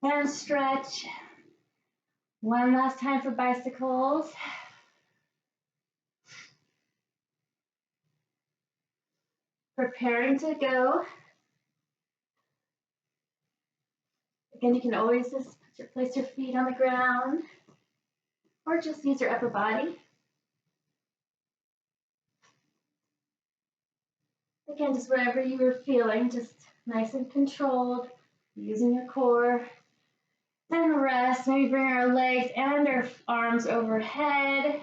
And stretch. One last time for bicycles. Preparing to go. Again, you can always just place your feet on the ground or just use your upper body. Again, just whatever you were feeling, just nice and controlled, using your core. Then rest, maybe bring our legs and our arms overhead.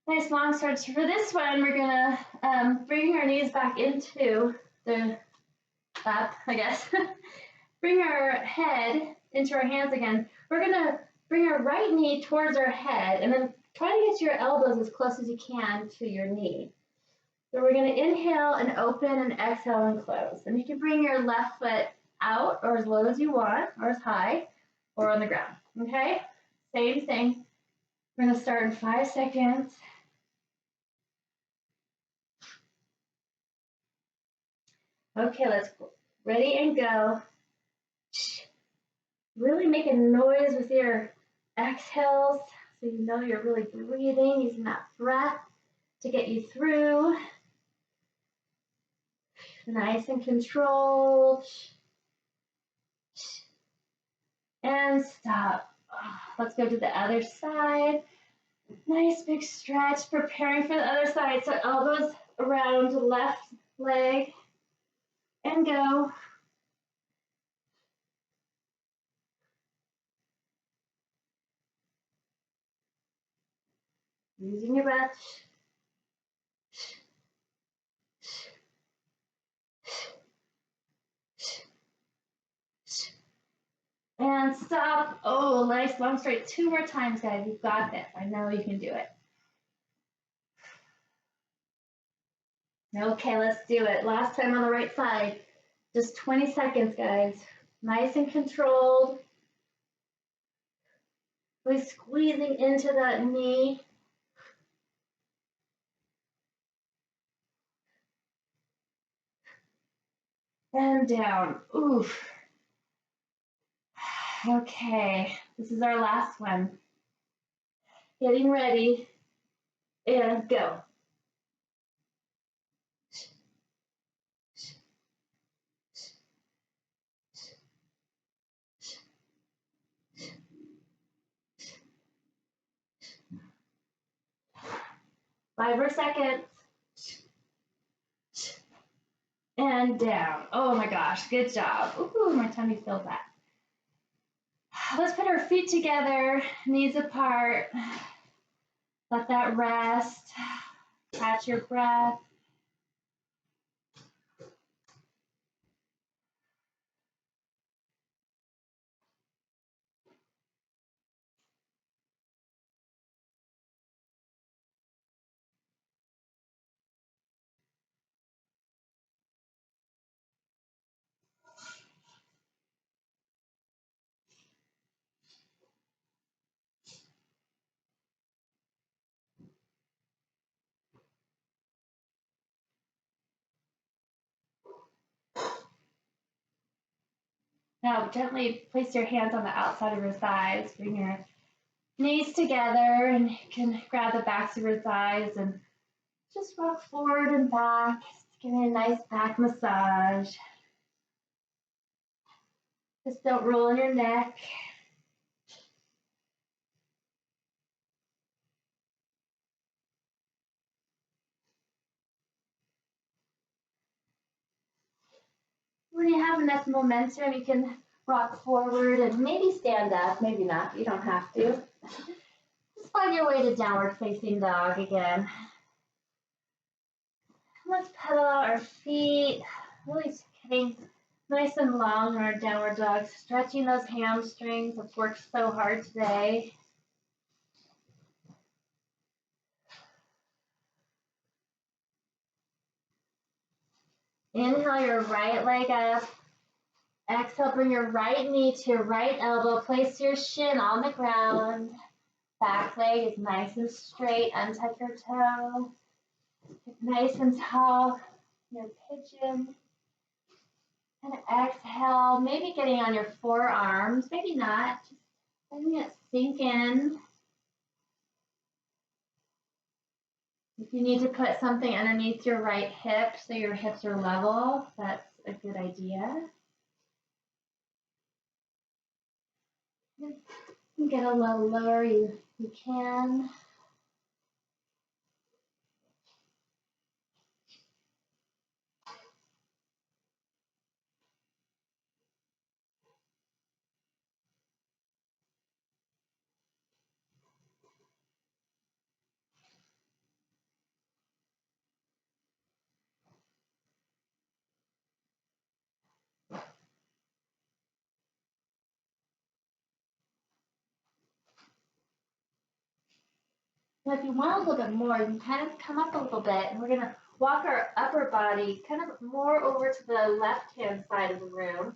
Nice long stretch. For this one, we're gonna bring our knees back into the up, I guess. Bring our head into our hands again. We're gonna bring our right knee towards our head and then try to get your elbows as close as you can to your knee. So we're gonna inhale and open and exhale and close. And you can bring your left foot out or as low as you want or as high or on the ground, okay? Same thing. We're gonna start in 5 seconds. Okay, let's go. Ready and go. Really make a noise with your exhales so you know you're really breathing, using that breath to get you through. Nice and controlled. And stop. Let's go to the other side. Nice big stretch, preparing for the other side. So elbows around the left leg and go. Using your breath. And stop. Oh, nice long straight. 2 more times, guys. You've got this. I know you can do it. Okay, let's do it. Last time on the right side. Just 20 seconds, guys. Nice and controlled. Really squeezing into that knee. And down. Oof. Okay, this is our last one. Getting ready. And go. Five more seconds. And down. Oh my gosh, good job. Ooh, my tummy feels that. Let's put our feet together, knees apart. Let that rest. Catch your breath. Now gently place your hands on the outside of your thighs. Bring your knees together and you can grab the backs of your thighs and just rock forward and back. Just give me a nice back massage. Just don't roll in your neck. When you have enough momentum, you can rock forward and maybe stand up, maybe not, you don't have to. Just find your way to downward facing dog again. Let's pedal out our feet, really getting nice and long in our downward dog, stretching those hamstrings. Let's work so hard today. Inhale your right leg up. Exhale, bring your right knee to your right elbow. Place your shin on the ground. Back leg is nice and straight. Untuck your toe. Nice and tall. Your pigeon. And exhale, maybe getting on your forearms. Maybe not. Just letting it sink in. If you need to put something underneath your right hip so your hips are level, that's a good idea. You can get a little lower, you can. So if you want a little bit more, you can kind of come up a little bit, and we're going to walk our upper body kind of more over to the left-hand side of the room,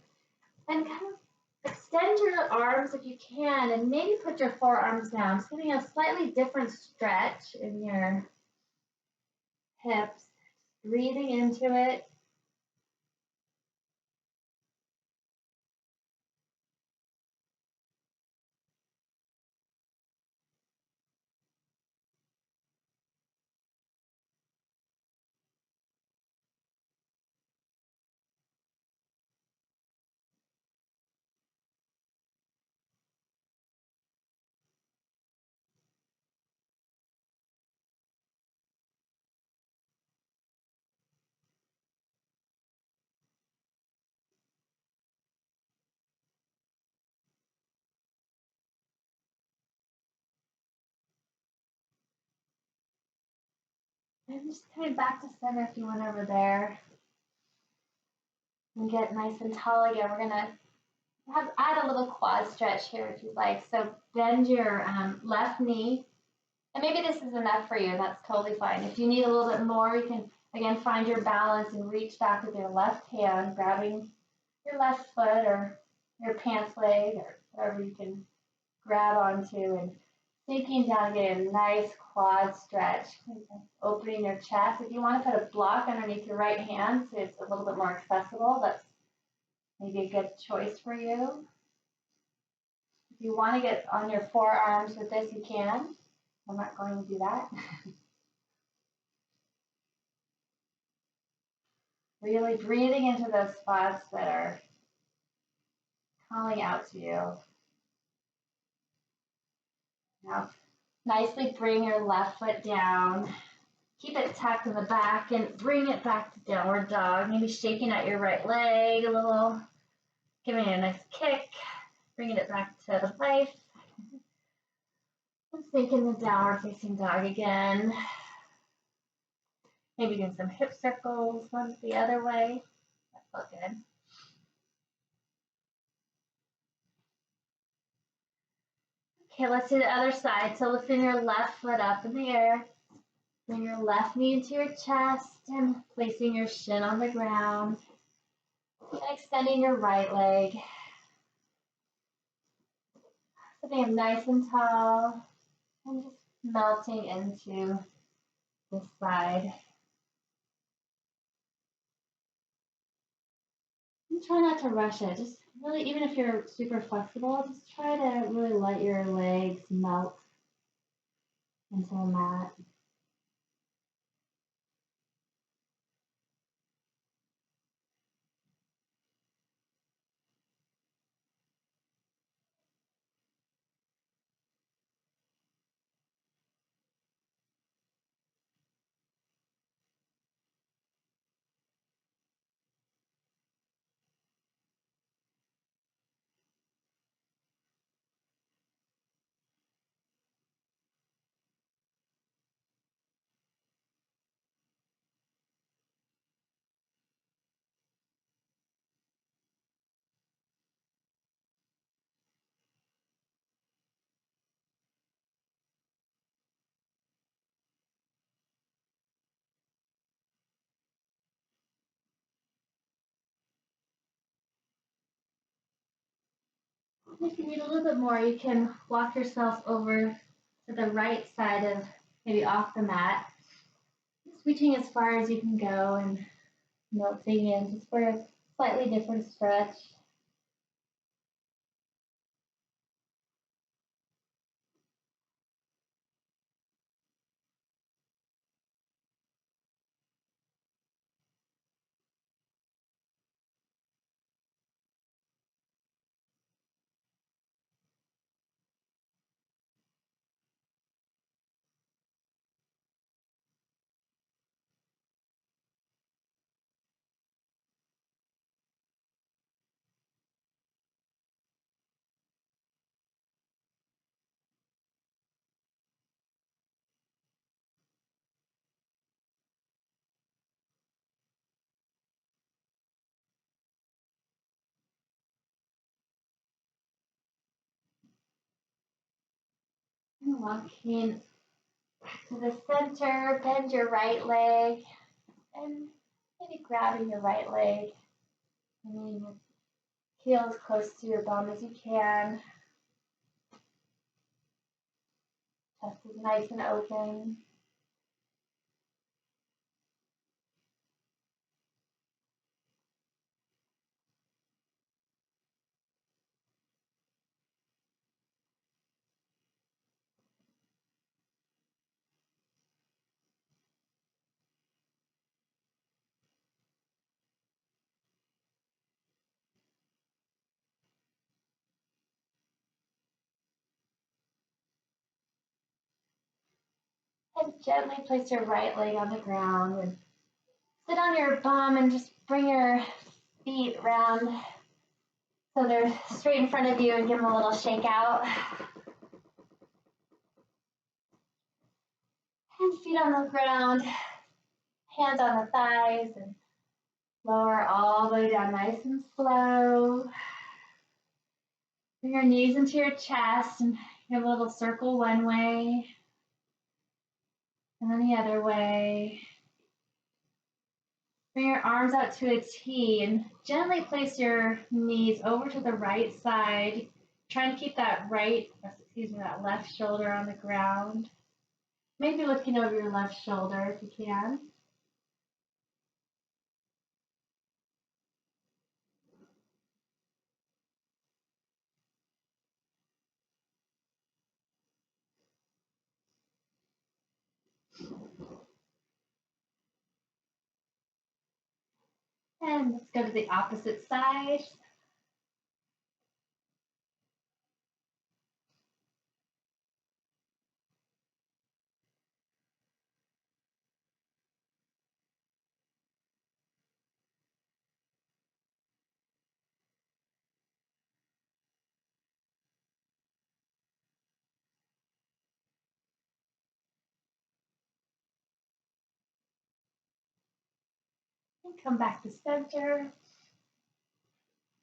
and kind of extend your arms if you can, and maybe put your forearms down, just getting a slightly different stretch in your hips, breathing into it. And just coming back to center if you went over there. And get nice and tall again. We're going to add a little quad stretch here if you'd like. So bend your left knee. And maybe this is enough for you. That's totally fine. If you need a little bit more, you can, again, find your balance and reach back with your left hand, grabbing your left foot or your pants leg or whatever you can grab onto, and sinking down, getting a nice quad stretch, opening your chest. If you want to put a block underneath your right hand so it's a little bit more accessible, that's maybe a good choice for you. If you want to get on your forearms with this, you can. I'm not going to do that. Really breathing into those spots that are calling out to you. Now, nicely bring your left foot down. Keep it tucked in the back and bring it back to downward dog. Maybe shaking out your right leg a little, giving it a nice kick, bringing it back to life. And sinking the downward facing dog again. Maybe doing some hip circles, one the other way. That felt good. Okay, let's do the other side. So lifting your left foot up in the air. Bring your left knee into your chest and placing your shin on the ground. And extending your right leg. Sitting up nice and tall. And just melting into this side. And try not to rush it. Just really, even if you're super flexible, just try to really let your legs melt into the mat. If you need a little bit more, you can walk yourself over to the right side of maybe off the mat, just reaching as far as you can go and melting in just for a slightly different stretch. And walking to the center, bend your right leg, and maybe grabbing your right leg, bringing your heel as close to your bum as you can. Chest is nice and open. And gently place your right leg on the ground and sit on your bum and just bring your feet round so they're straight in front of you and give them a little shake out. And feet on the ground, hands on the thighs, and lower all the way down nice and slow. Bring your knees into your chest and give a little circle one way and then the other way. Bring your arms out to a T and gently place your knees over to the right side. Trying to keep that that left shoulder on the ground. Maybe looking over your left shoulder if you can. And let's go to the opposite side. And come back to center.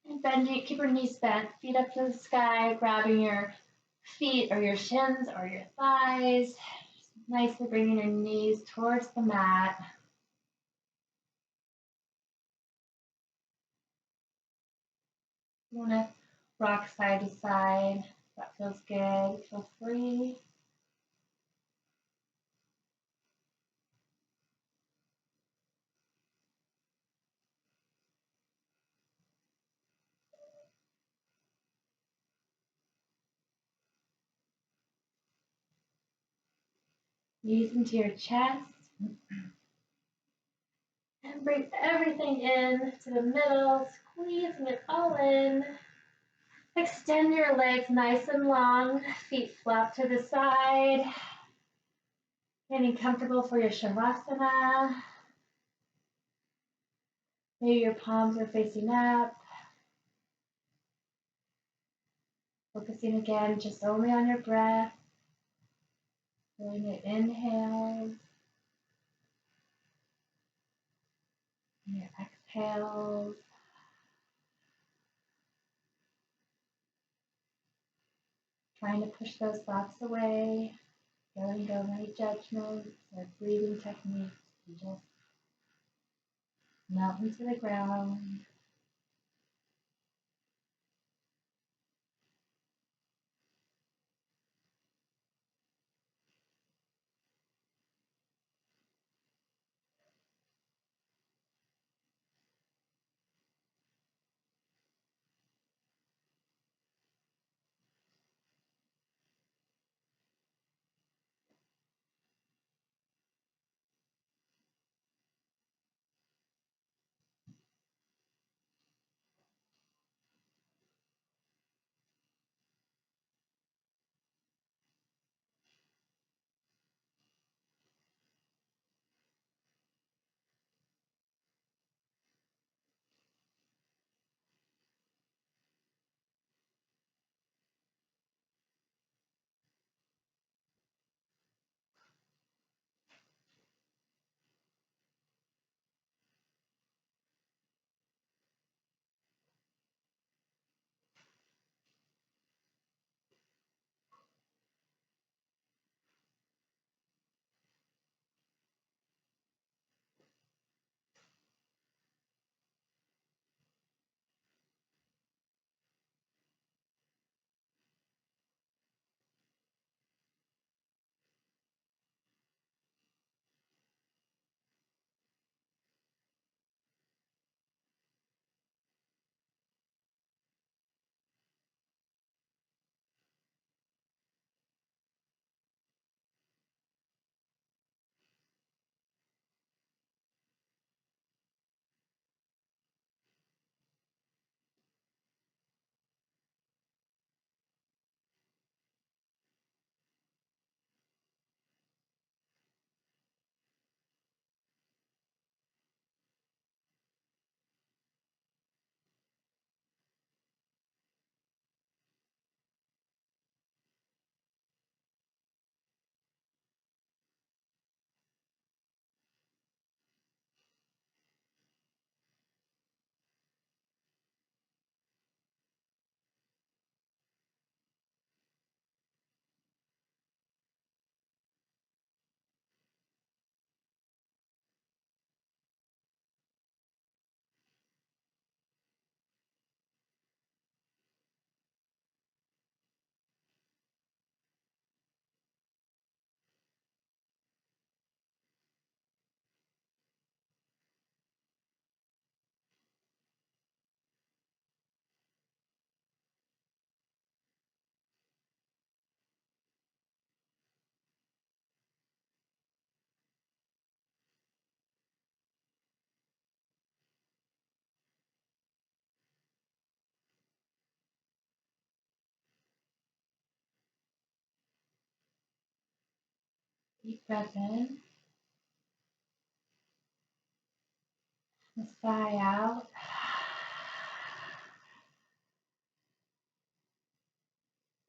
And bend, keep your knees bent, feet up to the sky, grabbing your feet or your shins or your thighs. Just nicely bringing your knees towards the mat. You want to rock side to side. That feels good. Feel free. Knees into your chest. And bring everything in to the middle, squeezing it all in. Extend your legs nice and long, feet flap to the side. Getting comfortable for your Shavasana. Maybe your palms are facing up. Focusing again just only on your breath. Feeling your inhales. And your exhales. Trying to push those thoughts away. Letting go of any judgments or breathing techniques. And just melt into the ground. Deep breath in. And sigh out.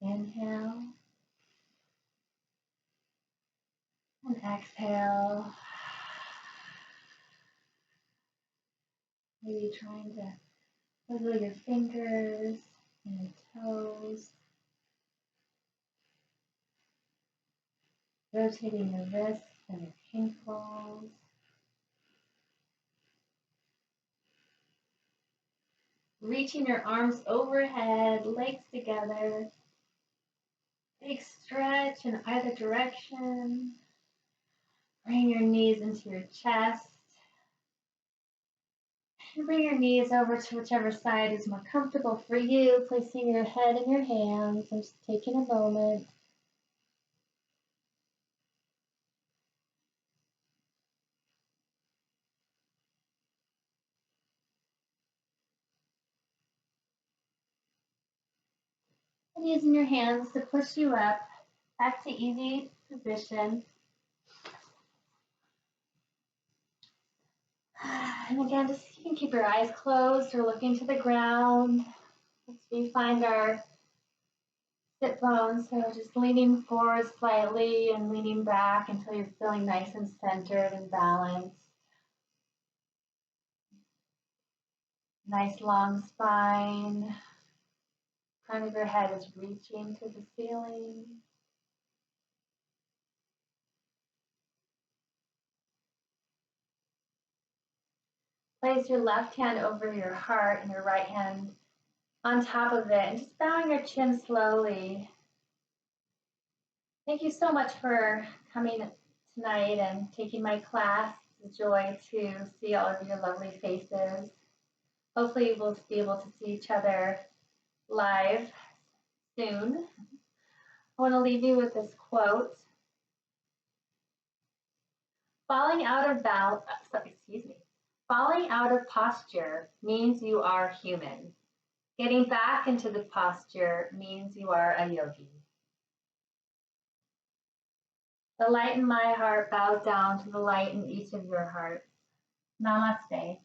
Inhale. And exhale. Maybe trying to wiggle your fingers and your toes. Rotating your wrists and your ankles. Reaching your arms overhead, legs together. Big stretch in either direction. Bring your knees into your chest. And bring your knees over to whichever side is more comfortable for you, placing your head in your hands and just taking a moment. And using your hands to push you up back to easy position. And again, just you can keep your eyes closed or looking to the ground as we find our sit bones. So just leaning forward slightly and leaning back until you're feeling nice and centered and balanced. Nice long spine. Crown of your head is reaching to the ceiling. Place your left hand over your heart and your right hand on top of it, and just bowing your chin slowly. Thank you so much for coming tonight and taking my class. It's a joy to see all of your lovely faces. Hopefully we'll be able to see each other live soon. I want to leave you with this quote. Falling out of posture means you are human. Getting back into the posture means you are a yogi. The light in my heart bows down to the light in each of your hearts. Namaste.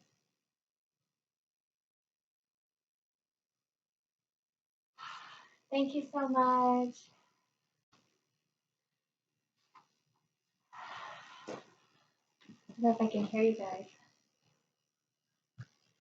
Thank you so much. I don't know if I can hear you guys.